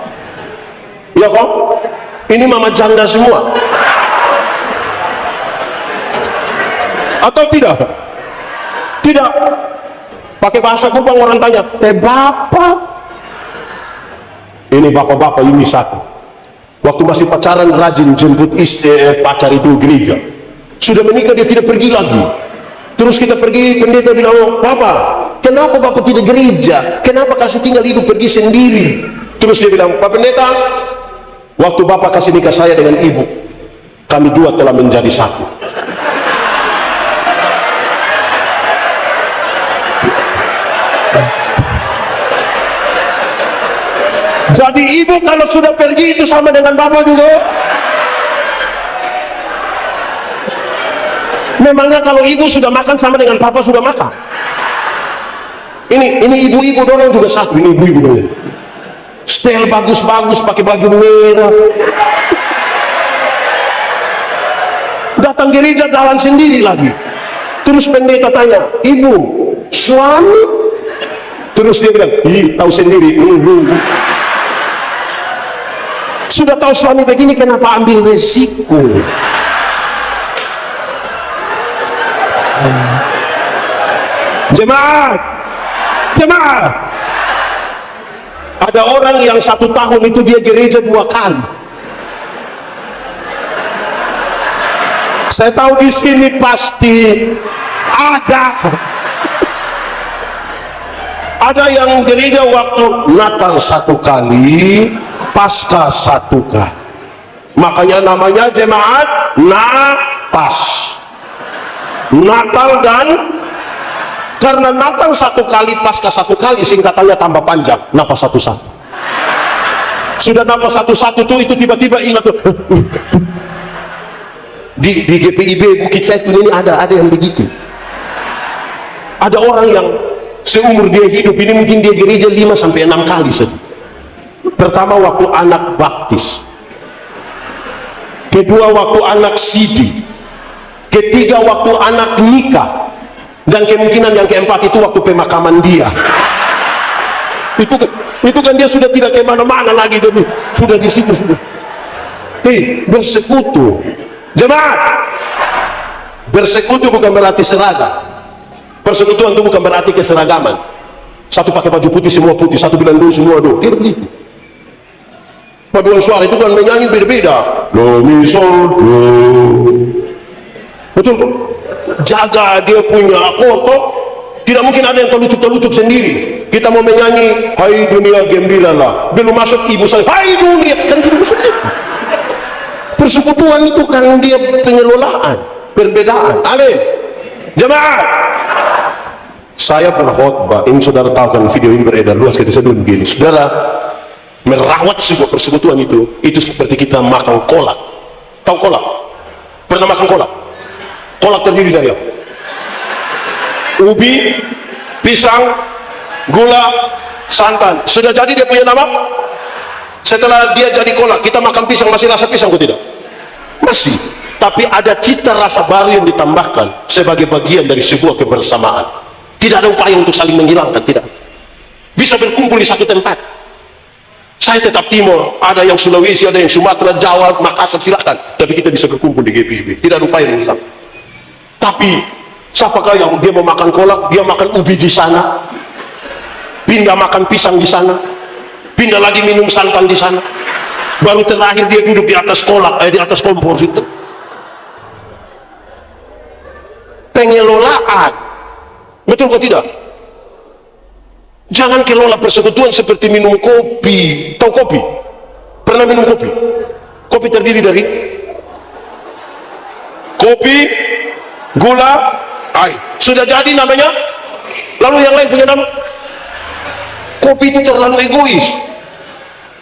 Ya kok? Ini mama janda semua. Atau tidak? Tidak. Pakai bahasa Kupang orang tanya, bapak? Ini bapak-bapak ini satu. Waktu masih pacaran rajin jemput pacar itu gereja. Sudah menikah dia tidak pergi lagi. Terus kita pergi, pendeta bilang, oh, Papa, kenapa Bapak tidak gereja? Kenapa kasih tinggal ibu pergi sendiri? Terus dia bilang, Pak Pendeta, waktu Bapak kasih nikah saya dengan ibu, kami dua telah menjadi satu. Jadi ibu kalau sudah pergi itu sama dengan bapak juga. Memangnya kalau ibu sudah makan sama dengan papa sudah makan. Ini ibu-ibu dorong juga satu. Ini ibu-ibu dorong. Style bagus-bagus pakai baju merah. Datang gereja jalan sendiri lagi. Terus pendeta tanya, ibu, suami? Terus dia bilang, tahu sendiri. Sudah tahu suami begini, kenapa ambil resiko? Jemaat, ada orang yang 1 tahun itu dia gereja 2 kali. Saya tahu di sini pasti ada yang gereja waktu Natal 1 kali, Paskah 1 kali. Makanya namanya jemaat napas. Natal dan karena Natal 1 kali, Paskah 1 kali, singkatannya tambah panjang, napas 1-1. Sudah napas 1-1 tuh, itu tiba-tiba ingat tuh. Di GPIB Bukit Zaitun ini ada yang begitu. Ada orang yang seumur dia hidup ini mungkin dia gereja 5-6 kali saja. Pertama waktu anak baptis, kedua waktu anak sidi, ketiga waktu anak nikah, dan kemungkinan yang keempat itu waktu pemakaman dia. Itu kan dia sudah tidak kemana-mana lagi, jadi sudah di situ sudah. Bersekutu. Jemaat, Bersekutu bukan berarti seragam. Persekutuan itu bukan berarti keseragaman. Satu pakai baju putih, semua putih. Satu bilang do, semua do. Tidak begitu. Paduan suara itu kan menyanyi beda-beda. Do, mi, sol, do. Betul kok? Jaga dia punya akord. Tidak mungkin ada yang terlucuk-terlucuk sendiri. Kita mau menyanyi, hai dunia gembiralah. Belum masuk ibu saya, hai dunia. Kan tidak bisa. Persekutuan itu kan dia pengelolaan, perbedaan. Amin. Jemaah, saya berkhotbah. Ini saudara tahu kan, video ini beredar luas. Kita sebelum begini, saudara, merawat sebuah persekutuan itu seperti kita makan kolak. Tahu kolak? Pernah makan kolak? Kolak terdiri dari apa? Ubi, pisang, gula, santan. Sudah jadi dia punya nama? Setelah dia jadi kolak, kita makan pisang, masih rasa pisang atau tidak? Masih. Tapi ada cita rasa baru yang ditambahkan sebagai bagian dari sebuah kebersamaan. Tidak ada upaya untuk saling menghilangkan, tidak. Bisa berkumpul di satu tempat. Saya tetap Timur, ada yang Sulawesi, ada yang Sumatera, Jawa, Makassar, silakan. Tapi kita bisa berkumpul di GPIB. Tidak ada upaya menghilangkan. Tapi siapakah yang dia mau makan kolak, dia makan ubi di sana, pindah makan pisang di sana, pindah lagi minum santan di sana, baru terakhir dia duduk di atas kolak, di atas kompor itu. Pengelolaan, betul kok tidak? Jangan kelola persekutuan seperti minum kopi. Tahu kopi? Pernah minum kopi? Kopi terdiri dari kopi, gula, air. Sudah jadi namanya. Lalu yang lain punya nama. Kopi itu terlalu egois.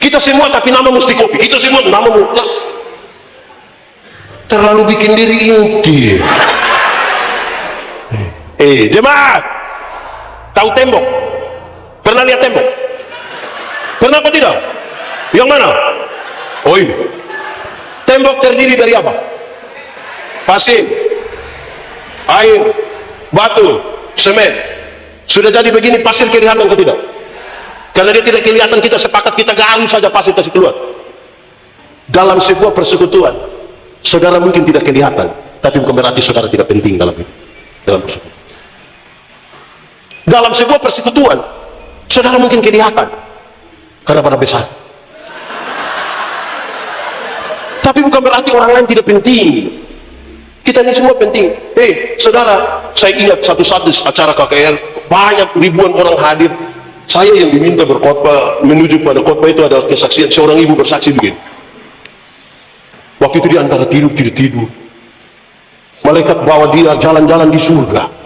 Kita semua tapi nama mesti kopi. Kita semua nama mutlak. Terlalu bikin diri inti. Jemaat, tahu tembok? Pernah lihat tembok? Pernah apa tidak? Yang mana? Oh ini. Tembok terdiri dari apa? Pasir, air, batu, semen. Sudah jadi begini, pasir kelihatan atau tidak? Karena dia tidak kelihatan, kita sepakat kita garam saja pasir kasih keluar. Dalam sebuah persekutuan, saudara mungkin tidak kelihatan, tapi bukan berarti saudara tidak penting dalam itu. Dalam sebuah persekutuan, saudara mungkin kelihatan karena pada besar. Tapi bukan berarti orang lain tidak penting. Kita ini semua penting. Saudara, saya ingat satu saat di acara KKR, banyak ribuan orang hadir. Saya yang diminta berkhotbah, menuju pada khotbah itu ada kesaksian seorang ibu bersaksi begini. Waktu itu di antara tidur, malaikat bawa dia jalan-jalan di surga.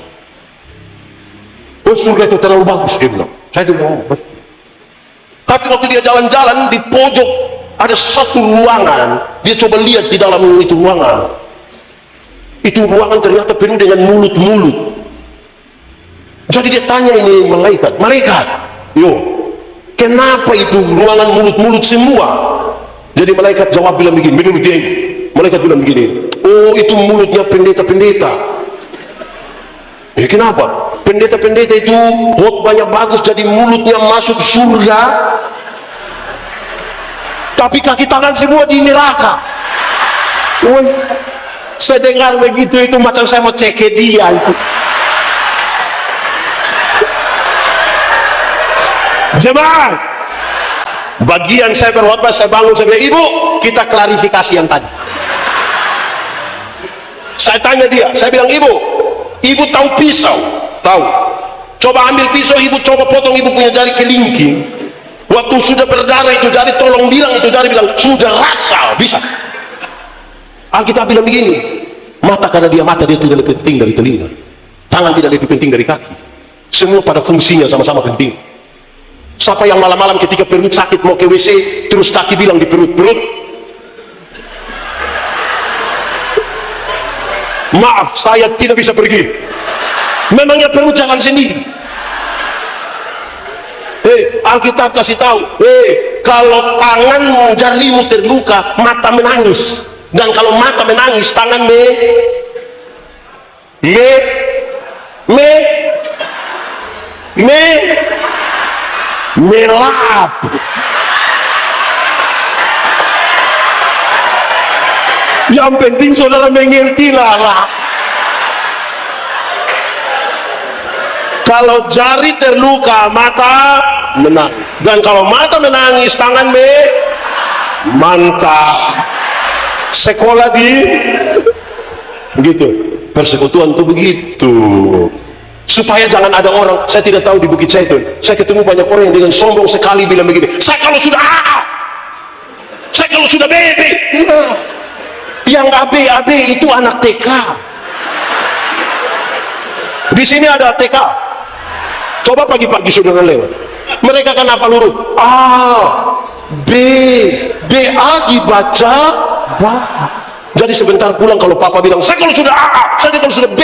Oh, surga itu terlalu bagus, dia bilang. Saya juga mau. Tapi waktu dia jalan-jalan di pojok ada satu ruangan, dia coba lihat di dalam itu ruangan. Itu ruangan ternyata penuh dengan mulut-mulut. Jadi dia tanya ini malaikat, yo, kenapa itu ruangan mulut-mulut semua? Jadi malaikat jawab bilang begini, menurut dia ini. Malaikat bilang begini, oh itu mulutnya pendeta-pendeta. Kenapa? Pendeta-pendeta itu khotbahnya bagus, jadi mulutnya masuk surga, tapi kaki tangan semua di neraka. Saya dengar begitu itu macam saya mau cek dia itu. Jemaah, bagian saya berkhotbah, saya bangun, saya bilang, ibu, kita klarifikasi yang tadi. Saya tanya dia, saya bilang, ibu tahu pisau? Tahu. Coba ambil pisau, ibu coba potong ibu punya jari kelingking. Waktu sudah berdarah itu jari, tolong bilang itu jari, bilang sudah rasa, bisa. Alkitab bilang begini, mata karena dia mata, dia tidak lebih penting dari telinga, tangan tidak lebih penting dari kaki, semua pada fungsinya sama-sama penting. Siapa yang malam-malam ketika perut sakit mau ke WC terus kaki bilang di perut, maaf saya tidak bisa pergi, memangnya perut jalan sendiri. Alkitab kasih tahu, kalau tangan jarimu terluka, mata menangis. Dan kalau mata menangis, tangan melap. Yang penting saudara mengerti lah. Kalau jari terluka, mata menang. Dan kalau mata menangis, tangan mantap. Sekolah di begitu. Persekutuan tuh begitu. Supaya jangan ada orang, saya tidak tahu di Bukit Zaitun, saya ketemu banyak orang yang dengan sombong sekali bilang begini, saya kalau sudah A, saya kalau sudah B. Yang AB itu anak TK. Di sini ada TK. Coba pagi-pagi saudara lewat, mereka kan hafal huruf A, B dibaca. Jadi sebentar pulang kalau papa bilang, saya kalau sudah A, saya kalau sudah B,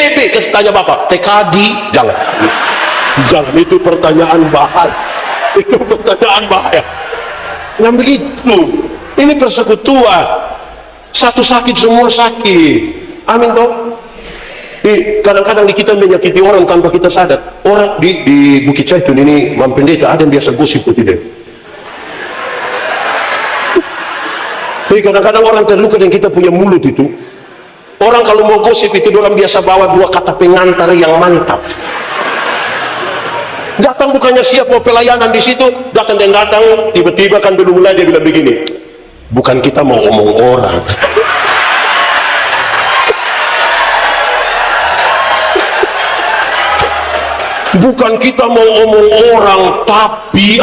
tanya bapak, TK di, jangan, itu pertanyaan bahaya. Itu pertanyaan bahaya. Nah begitu, ini persekutuan. Satu sakit, semua sakit. Amin toh. Kadang-kadang kita menyakiti orang tanpa kita sadar. Orang di Bukit Zaitun ini, Mam Pendeta, ada yang biasa gosip atau tidak? Kadang-kadang orang terluka dan kita punya mulut itu. Orang kalau mau gosip itu, orang biasa bawa 2 kata pengantar yang mantap. Datang bukannya siap mau pelayanan di situ, datang tiba-tiba kan dulu mulai dia bilang begini, bukan kita mau omong orang. Bukan kita mau omong orang, tapi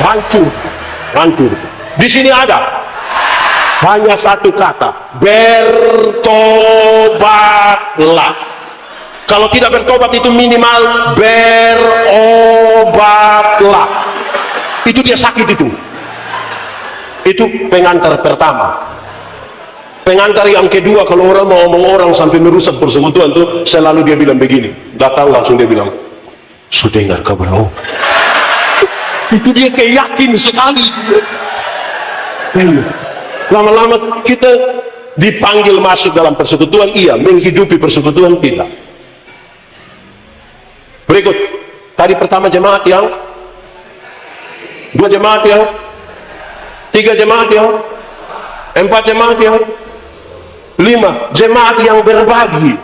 hancur. Di sini ada hanya satu kata, bertobatlah. Kalau tidak bertobat itu minimal berobatlah. Itu dia sakit itu. Itu pengantar pertama. Pengantar yang kedua, kalau orang mau omong orang sampai merusak persekutuan tuh, selalu dia bilang begini, datang langsung dia bilang, sudah dengar kabar? Itu dia kayak yakin sekali. Lama-lama kita dipanggil masuk dalam persekutuan, iya. Menghidupi persekutuan, tidak. Berikut, tadi pertama jemaat yang, 2 jemaat yang, 3 jemaat yang, 4 jemaat yang, 5 jemaat yang berbagi.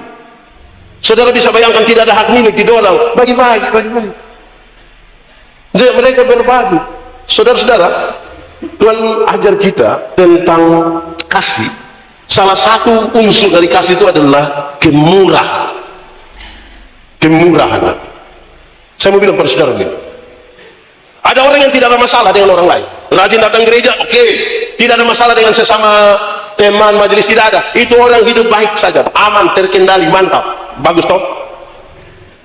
Saudara bisa bayangkan tidak ada hak milik di dalam, bagi-bagi. Mereka berbagi. Saudara-saudara, Tuhan ajar kita tentang kasih. Salah satu unsur dari kasih itu adalah kemurahan. Kemurahan hati. Saya mau bilang pada saudara begini, ada orang yang tidak ada masalah dengan orang lain, rajin datang gereja, oke. Tidak ada masalah dengan sesama teman majelis, tidak ada. Itu orang hidup baik saja, aman, terkendali, mantap, bagus toh.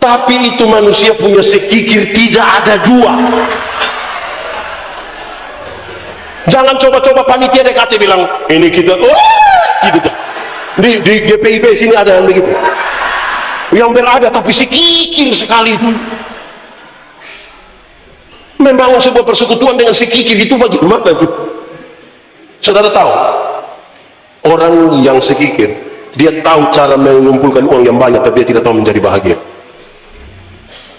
Tapi itu manusia punya sekikir, tidak ada 2. Jangan coba-coba panitia DKT bilang ini kita, gitu. Di GPIB sini ada yang begitu, yang berada tapi sekikir sekali itu. Membangun sebuah persekutuan dengan sekikir itu bagaimana itu? Saudara tahu, orang yang sekikir, dia tahu cara mengumpulkan uang yang banyak, tapi dia tidak tahu menjadi bahagia.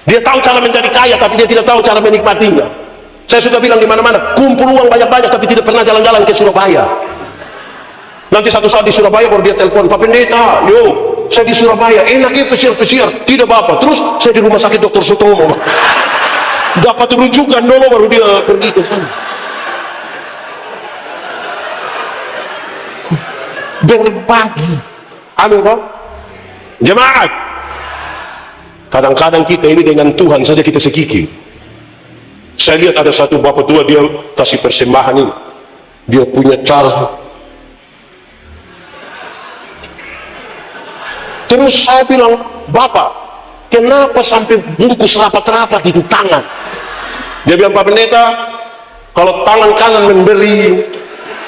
Dia tahu cara menjadi kaya, tapi dia tidak tahu cara menikmatinya. Saya sudah bilang di mana-mana, kumpul uang banyak-banyak, tapi tidak pernah jalan-jalan ke Surabaya. Nanti satu saat di Surabaya baru dia telepon, Pak Pendeta, yo, saya di Surabaya, enaknya pesiar-pesiar, tidak apa-apa. Terus saya di rumah sakit Dr. Sutomo, dapat rujukan dulu baru dia pergi ke sana. Berbagi, amin Pak. Jemaat, kadang-kadang kita ini dengan Tuhan saja kita sekikir. Saya lihat ada satu bapak tua, dia kasih persembahan ini, dia punya cara. Terus saya bilang, Bapak, kenapa sampai bungkus rapat-rapat itu tangan? Dia bilang, Pak Pendeta, kalau tangan kanan memberi,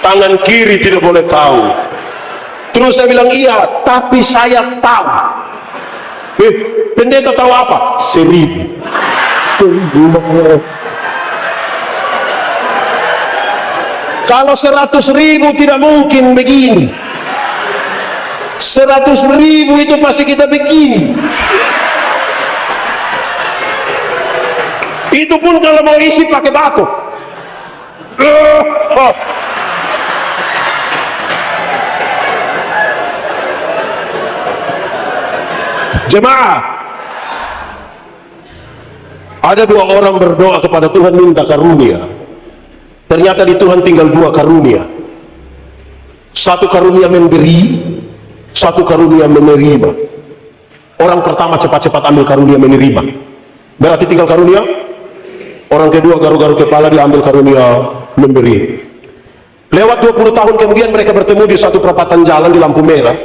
tangan kiri tidak boleh tahu. Terus saya bilang, iya, tapi saya tahu. Pendeta tahu apa? 1000. Kalau 100.000 tidak mungkin begini. 100.000 itu pasti kita begini. Itu pun kalau mau isi pakai batu. Jemaah, Ada dua orang berdoa kepada Tuhan minta karunia. Ternyata di Tuhan tinggal dua karunia. Satu karunia memberi, satu karunia menerima. Orang pertama cepat-cepat ambil karunia menerima. Berarti tinggal karunia. Orang kedua garu-garu kepala diambil karunia memberi. Lewat 20 tahun kemudian mereka bertemu di satu perapatan jalan di lampu merah.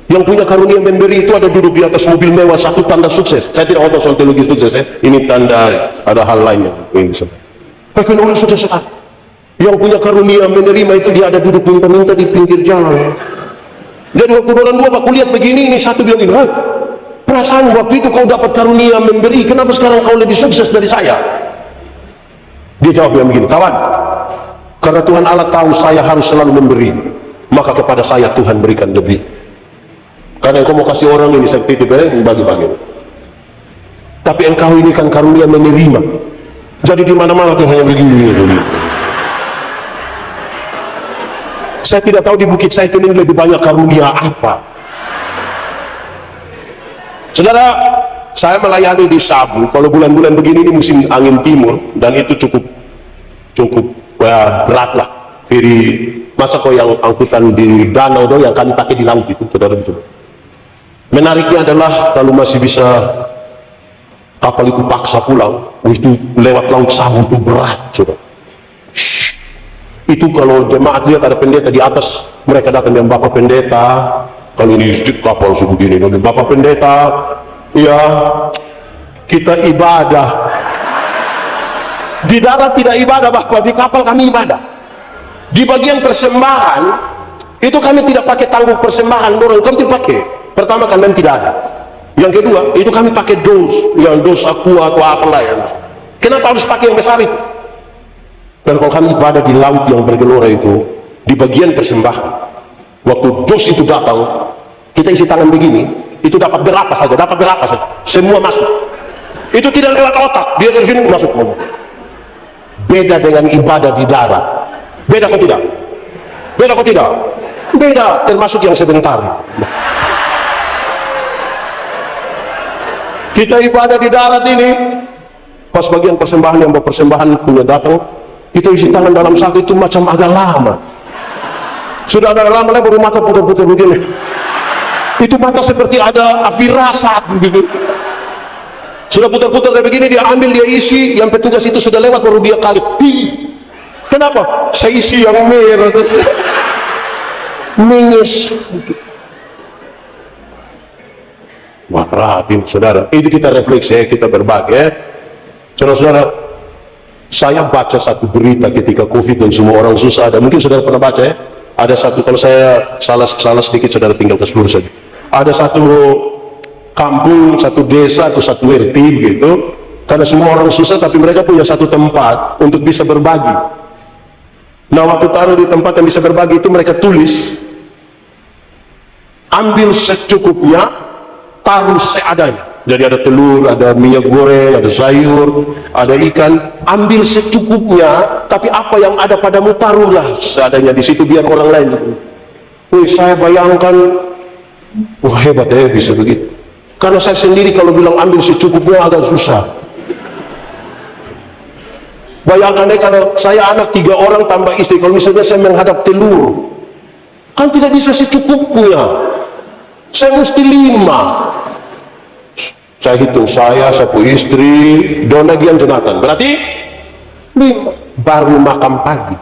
Yang punya karunia memberi itu ada duduk di atas mobil mewah, satu tanda sukses. Saya tidak tahu soal teologi sukses ya. Ini tanda, ada hal lainnya. Ini bagi orang sukses sekali. Yang punya karunia menerima itu dia ada duduk minta-minta di pinggir jalan. Jadi waktu orang dua aku lihat begini, ini satu bilang ini, perasaan waktu itu kau dapat karunia memberi, kenapa sekarang kau lebih sukses dari saya? Dia jawab yang begini, kawan, karena Tuhan Allah tahu saya harus selalu memberi, maka kepada saya Tuhan berikan lebih. Karena engkau mau kasih orang ini saya titip bagi-bagi. Tapi engkau ini kan karunia menerima. Jadi di mana-mana Tuhan hanya begini. Saya tidak tahu di Bukit Zaitun ini lebih banyak karunia apa. Saudara, saya melayani di Sabu. Kalau bulan-bulan begini ini musim angin timur dan itu cukup berat lah. Jadi masa kau yang angkutan di danau yang kami pakai di laut itu, saudara. Menariknya adalah kalau masih bisa kapal itu paksa pulang, itu lewat laut Sabu itu berat, saudara. Itu kalau jemaat lihat ada pendeta di atas, mereka datang dengan Bapak Pendeta, kalau ini kapal sebegini, Bapak Pendeta, ya kita ibadah. Di darat tidak ibadah Bapak, di kapal kami ibadah. Di bagian persembahan, itu kami tidak pakai tanggung persembahan, orang kami tidak pakai. Pertama kalian tidak ada. Yang kedua, itu kami pakai dos aqua atau apalah yang. Kenapa harus pakai yang besar itu? Dan kalau kami ibadah di laut yang bergelora itu, di bagian persembahan, waktu dos itu datang, kita isi tangan begini, itu dapat berapa saja, semua masuk. Itu tidak lewat otak, dia dari sini masuk. Beda dengan ibadah di darat. Beda kok tidak? Beda kok tidak? Beda, termasuk yang sebentar. Kita ibadah di darat ini, pas bagian persembahan yang persembahan punya datang, kita isi tangan dalam saku itu macam agak lama. Sudah ada lama baru mata putar-putar begini. Itu mata seperti ada firasat begitu. Sudah putar-putar kayak begini, dia ambil, dia isi, yang petugas itu sudah lewat baru dia kali. Kenapa? Saya isi yang merah. Minus. Wah, perhatiin saudara, itu kita refleksi, kita berbagi ya. Saudara-saudara, saya baca satu berita ketika COVID dan semua orang susah ada, mungkin saudara pernah baca ya, ada satu, kalau saya salah sedikit saudara tinggal ke seluruh saja, ada satu kampung, satu desa atau satu RT gitu, karena semua orang susah tapi mereka punya satu tempat untuk bisa berbagi. Nah waktu taruh di tempat yang bisa berbagi itu mereka tulis, ambil secukupnya, taruh seadanya. Jadi ada telur, ada minyak goreng, ada sayur, ada ikan, ambil secukupnya, tapi apa yang ada padamu taruhlah seadanya di situ biar orang lain. Wih, saya bayangkan, wah hebat ya bisa begitu. Karena saya sendiri kalau bilang ambil secukupnya agak susah. Bayangkan deh kalau saya anak 3 orang tambah istri, kalau misalnya saya menghadap telur, kan tidak bisa secukupnya. Saya mesti 5. Saya hitung saya, sapu istri, donagian Jonathan. Berarti 5. Baru makan pagi.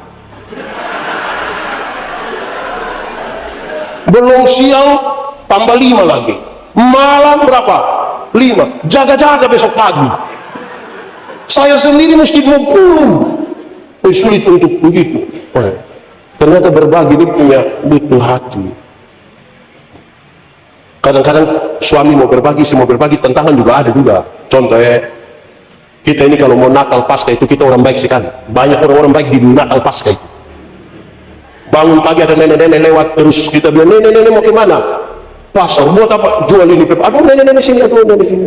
Belum siang, tambah 5 lagi. Malam berapa? 5. Jaga-jaga besok pagi. Saya sendiri mesti 20. Sulit untuk begitu. Ternyata berbagi ini butuh hati. Kadang-kadang suami mau berbagi, istri mau berbagi, tantangan juga ada juga. Contohnya, kita ini kalau mau Natal Paskah itu kita orang baik sekali. Banyak orang-orang baik di Natal Paskah itu. Bangun pagi ada nenek-nenek lewat terus kita bilang, nenek-nenek mau kemana? Pasar, buat apa? Jual ini. Aduh nenek-nenek sini, aduh nenek sini.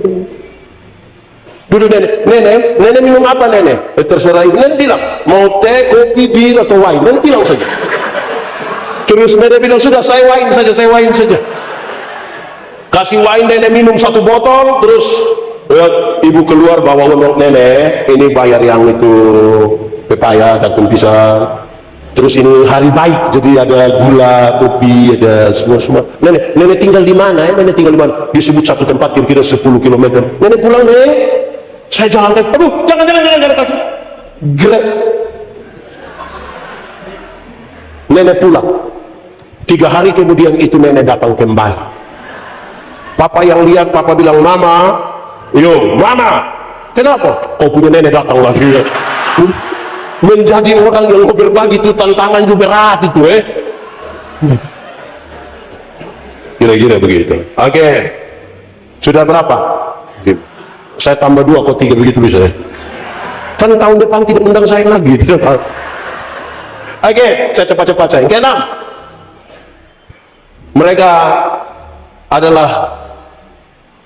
Duduk nenek minum apa nenek? Terserah ibu. Nenek bilang, mau teh, kopi, bir atau wine. Nenek bilang saja. Terus nenek bilang, sudah saya wine saja. Kasih wine, nenek minum 1 botol, terus Ibu keluar bawa untuk nenek, ini bayar yang itu pepaya dan pisang. Terus ini hari baik, jadi ada gula, kopi, ada semua. Nenek tinggal di mana ya? Nenek tinggal di mana? Disebut satu tempat kira-kira 10 kilometer. Nenek pulang nenek, saya jalan kaki. Aduh, jangan kaki. Grek. Nenek pulang. 3 hari kemudian itu nenek datang kembali. Papa yang lihat, papa bilang, mama, kenapa? Kau punya nenek datang lagi ya? Menjadi orang yang mau berbagi itu tantangan juga berat itu kira-kira begitu. Oke. Sudah berapa? Saya tambah 2 kok 3 begitu bisa ya? Kan tahun depan tidak undang saya lagi. Oke, saya cepat-cepat saya. Yang ke-6, mereka adalah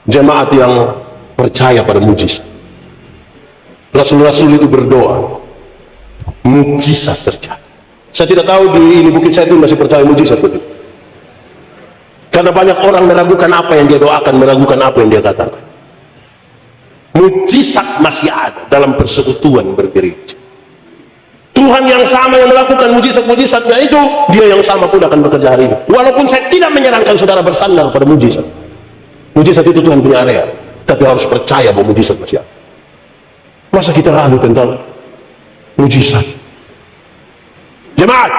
jemaat yang percaya pada mujizat. Rasul-rasul itu berdoa, mujizat terjadi. Saya tidak tahu di Bukit Zaitun masih percaya mujizat betul. Karena banyak orang meragukan apa yang dia doakan, meragukan apa yang dia katakan. Mujizat masih ada dalam persekutuan bergereja. Tuhan yang sama yang melakukan mujizat-mujizatnya itu, dia yang sama pun akan bekerja hari ini. Walaupun saya tidak menyarankan saudara bersandar pada mujizat. Mujizat itu Tuhan punya area, tapi harus percaya bahwa mujizat masih ada. Masa kita ragu tentang mujizat? Jemaat,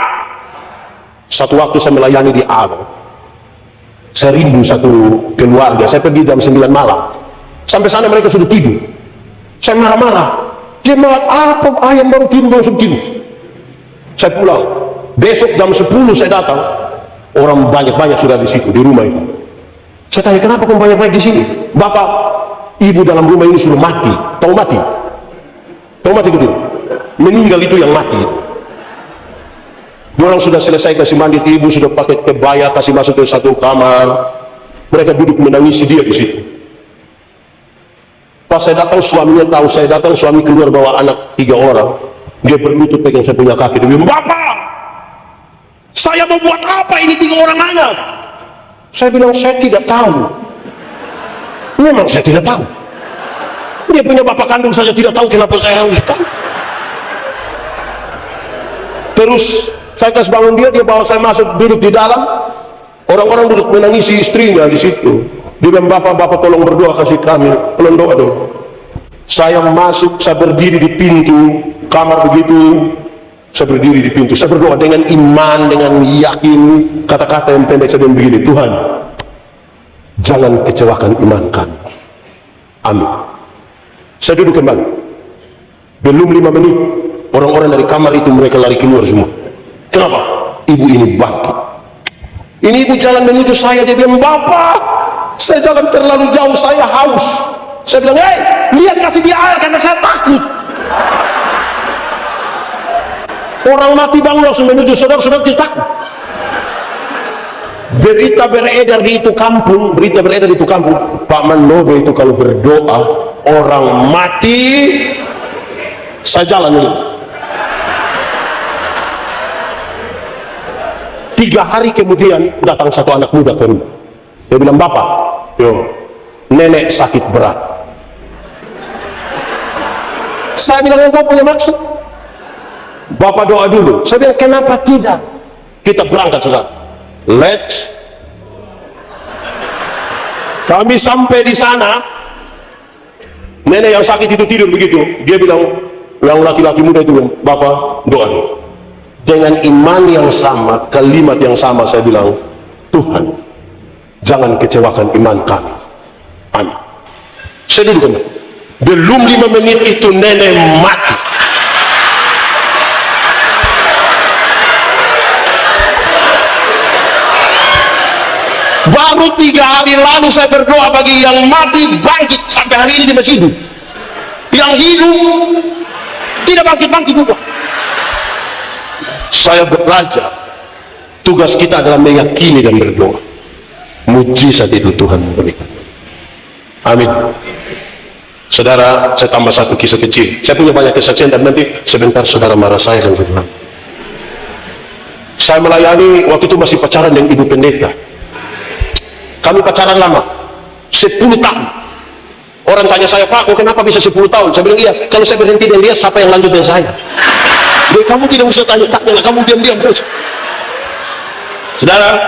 satu waktu saya melayani di Aro, saya rindu satu keluarga. Saya pergi jam 9 malam, sampai sana mereka sudah tidur. Saya marah-marah, jemaat apa ayam baru tidur. Saya pulang, besok jam 10 saya datang, orang banyak-banyak sudah di situ, di rumah itu. Saya tanya, kenapa kau banyak-banyak di sini? Bapak, ibu dalam rumah ini sudah mati. Tahu mati gitu. Meninggal itu yang mati. Orang sudah selesai kasih mandi, ibu sudah pakai kebaya, kasih masuk ke satu kamar. Mereka duduk menangisi dia di situ. Pas saya datang, suaminya tahu saya datang, suami keluar bawa anak 3 orang. Dia berlutut pegang saya punya kaki. Dia bilang, Bapak, saya mau buat apa ini 3 orang anak? Saya bilang, saya tidak tahu. Memang saya tidak tahu. Dia punya bapak kandung saja tidak tahu, kenapa saya harus tahu? Terus saya kasih bangun dia bawa saya masuk, duduk di dalam. Orang-orang duduk menangisi istrinya di situ. Dia bilang, Bapak tolong berdoa kasih kami, tolong doa dong. Saya masuk, saya berdiri di pintu kamar begitu. Saya berdiri di pintu, saya berdoa dengan iman, dengan yakin. Kata-kata yang pendek saya bilang begini, Tuhan, jangan kecewakan iman kami. Amin. Saya duduk kembali. Belum 5 menit, orang-orang dari kamar itu mereka lari keluar semua. Kenapa? Ibu ini bangkit. Ini ibu jalan menuju saya, dia bilang, Bapak, saya jalan terlalu jauh, saya haus. Saya bilang, lihat kasih dia air karena saya takut. Orang mati bangun langsung menuju saudara-saudara, kita takut. Berita beredar di itu kampung, Pak Mandobe itu kalau berdoa orang mati, saya jalan ini. 3 hari kemudian datang satu anak muda ke rumah. Dia bilang, Bapak, nenek sakit berat. Saya bilang, engkau punya maksud? Bapak doa dulu. Saya bilang, kenapa tidak? Kita berangkat saudara. Let's. Kami sampai di sana, nenek yang sakit itu tidur begitu. Dia bilang, yang laki-laki muda itu bilang, Bapak doa dulu. Dengan iman yang sama, kalimat yang sama, saya bilang, Tuhan, jangan kecewakan iman kami. Amin. Saya duduk kembali. Belum 5 menit itu nenek mati. Baru 3 hari lalu saya berdoa bagi yang mati bangkit, sampai hari ini dia masih hidup. Yang hidup tidak bangkit-bangkit juga. Saya belajar, tugas kita adalah meyakini dan berdoa. Mujizat itu Tuhan berikan. Amin. Saudara, saya tambah satu kisah kecil. Saya punya banyak kesaksian dan nanti sebentar saudara marah saya akan bilang. Saya melayani waktu itu masih pacaran dengan ibu pendeta. Kami pacaran lama, 10 tahun. Orang tanya saya, Pak, kok kenapa bisa 10 tahun? Saya bilang, iya, kalau saya berhenti dan dia, siapa yang lanjut dengan saya? Jadi kamu tidak usah tanya-tanya, kamu diam-diam terus. Saudara,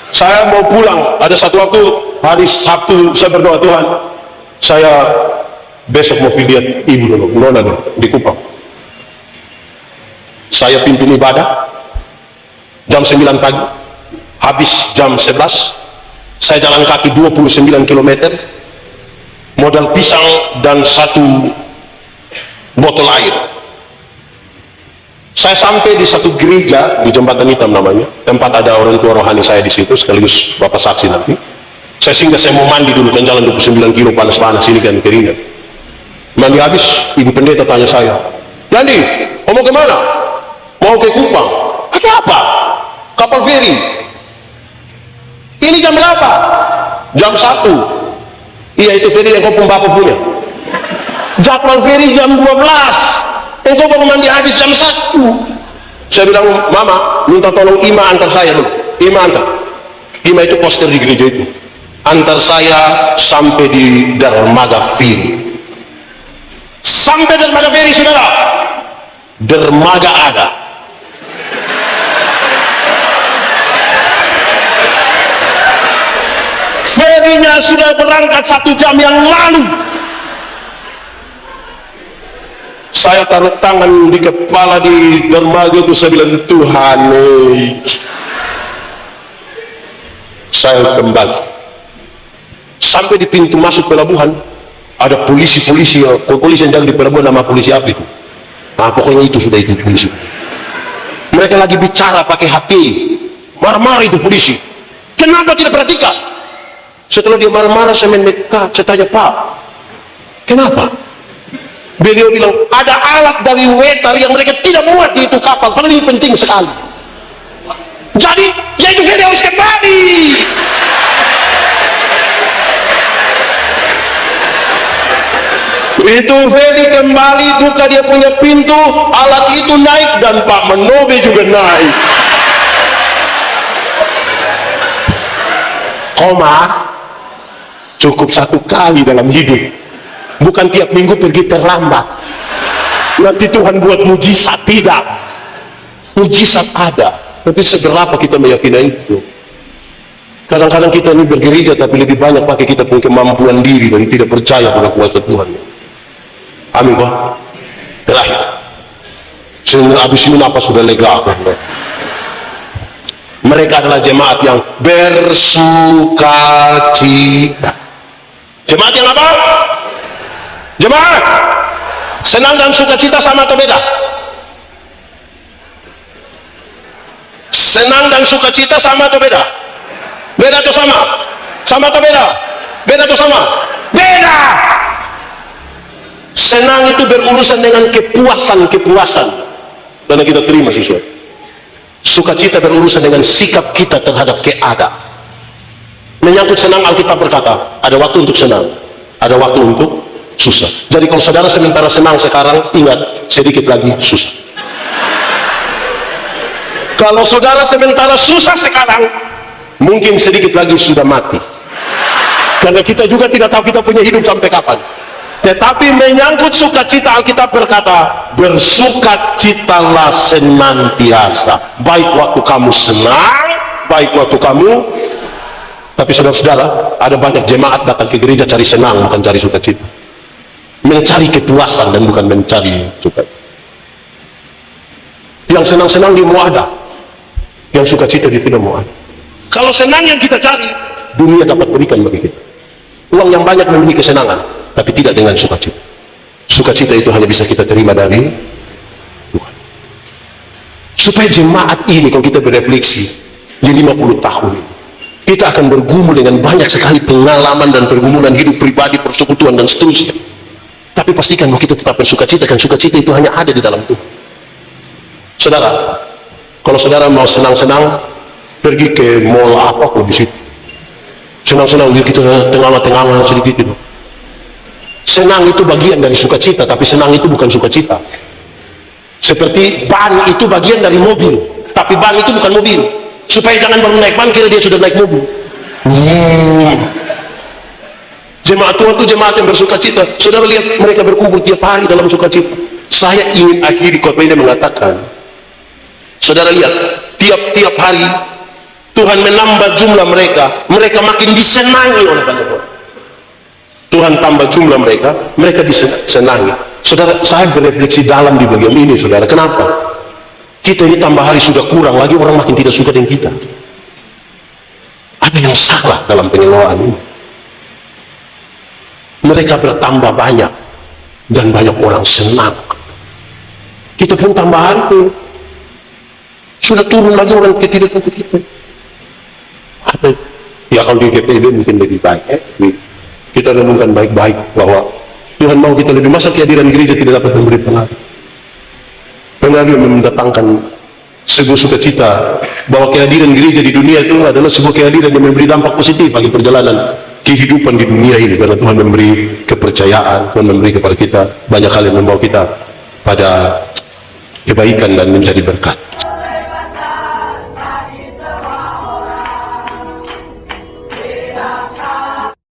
saya mau pulang. Ada satu waktu, hari Sabtu, saya berdoa, Tuhan, saya besok mau pergi lihat ibu dulu, Nona dulu, di Kupang. Saya pimpin ibadah jam 9 pagi, habis jam 11. Saya jalan kaki 29 km, modal pisang dan 1 botol air. Saya sampai di satu gereja di Jembatan Hitam namanya, tempat ada orang tua rohani saya di situ, sekaligus bapak saksi nanti. Saya singgah, saya mau mandi dulu, kan jalan 29 kilo panas-panas ini kan keringat. Mandi habis, ibu pendeta tanya saya, Yandi, mau kemana? Mau ke Kupang. Pakai apa? Kapal feri. Ini jam berapa? Jam 1. Iya, itu feri yang kau pun bapak punya. Jadwal feri jam 12. Engkau baru mandi habis jam 1. Saya bilang, Mama, minta tolong Ima antar saya dulu. Ima antar. Ima itu poster di gereja itu. Antar saya sampai di dermaga feri. Sampai dermaga feri, saudara. Dermaga ada. Ferinya sudah berangkat 1 jam yang lalu. Saya taruh tangan di kepala di dermaga itu, saya bilang, Tuhan, saya kembali. Sampai di pintu masuk pelabuhan, ada polisi yang jaga di pelabuhan, nama polisi apa itu? Nah, pokoknya itu sudah itu polisi. Mereka lagi bicara pakai HP, marah-marah itu polisi. Kenapa tidak perhatikan? Setelah dia marah-marah, saya tanya, Pak, kenapa? Beliau bilang, ada alat dari wetar yang mereka tidak muat di itu kapal, paling penting sekali. Jadi, ya itu feri harus kembali. Itu feri kembali, buka dia punya pintu, alat itu naik, dan Pak Manobe juga naik. Koma, cukup 1 kali dalam hidup, bukan tiap minggu pergi terlambat. Nanti Tuhan buat mujizat. Tidak, mujizat ada, tapi seberapa kita meyakini itu? Kadang-kadang kita ini bergereja, tapi lebih banyak pakai kita punya kemampuan diri dan tidak percaya pada kuasa Tuhan. Amin, Pak. Terakhir, habis ini apa sudah lega aku. Mereka adalah jemaat yang bersukacita. Jemaat yang apa? Jemaat senang dan sukacita sama atau beda? Senang dan sukacita sama atau beda? Beda atau sama? Sama atau beda? Beda atau sama? Beda. Senang itu berurusan dengan kepuasan karena kita terima sesuatu. Sukacita berurusan dengan sikap kita terhadap keadaan. Menyangkut senang, Alkitab berkata, ada waktu untuk senang, ada waktu untuk susah. Jadi kalau saudara sementara senang sekarang, ingat, sedikit lagi susah. Kalau saudara sementara susah sekarang, mungkin sedikit lagi sudah mati. Karena kita juga tidak tahu kita punya hidup sampai kapan. Tetapi menyangkut sukacita, Alkitab berkata, bersukacitalah senantiasa. Baik waktu kamu senang, baik waktu kamu. Tapi saudara-saudara, ada banyak jemaat datang ke gereja cari senang, bukan cari sukacita. Mencari kepuasan dan bukan mencari sukacita. Yang senang-senang dia mau ada, yang sukacita dia tidak mau ada. Kalau senang yang kita cari, dunia dapat berikan bagi kita. Uang yang banyak membeli kesenangan, tapi tidak dengan sukacita. Sukacita itu hanya bisa kita terima dari Tuhan. Supaya jemaat ini, kalau kita berefleksi di 50 tahun ini, kita akan bergumul dengan banyak sekali pengalaman dan pergumulan hidup pribadi, persekutuan dan seterusnya. Tapi pastikan bahwa kita tetap bersukacita, kan sukacita itu hanya ada di dalam Tuhan. Saudara, kalau saudara mau senang-senang, pergi ke mall apa kok di situ. Senang-senang kita tengah-tengah sedikit itu. Senang itu bagian dari sukacita, tapi senang itu bukan sukacita. Seperti ban itu bagian dari mobil, tapi ban itu bukan mobil. Supaya jangan baru naik ban kira dia sudah naik mobil. Jemaat Tuhan itu jemaat yang bersuka cita. Saudara lihat mereka berkumpul tiap hari dalam sukacita. Saya ingin akhiri khotbah ini mengatakan, saudara lihat, tiap-tiap hari Tuhan menambah jumlah mereka. Mereka makin disenangi oleh banyak orang. Tuhan tambah jumlah mereka disenangi. Saudara, saya berefleksi dalam di bagian ini, saudara. Kenapa? Kita ini tambah hari sudah kurang, lagi orang makin tidak suka dengan kita. Ada yang salah dalam pengelolaan ini. Mereka bertambah banyak dan banyak orang senang. Kita pun tambahan tuh sudah turun lagi orang tidak suka kita. Ya kalau di GPD mungkin lebih baik. Kita renungkan baik-baik bahwa Tuhan mau kita lebih, masa kehadiran gereja tidak dapat memberi pengaruh. Pengaruh yang mendatangkan sebuah sukacita, bahwa kehadiran gereja di dunia itu adalah sebuah kehadiran yang memberi dampak positif bagi perjalanan kehidupan di dunia ini, karena Tuhan memberi kepercayaan, Tuhan memberi kepada kita banyak hal yang membawa kita pada kebaikan dan menjadi berkat.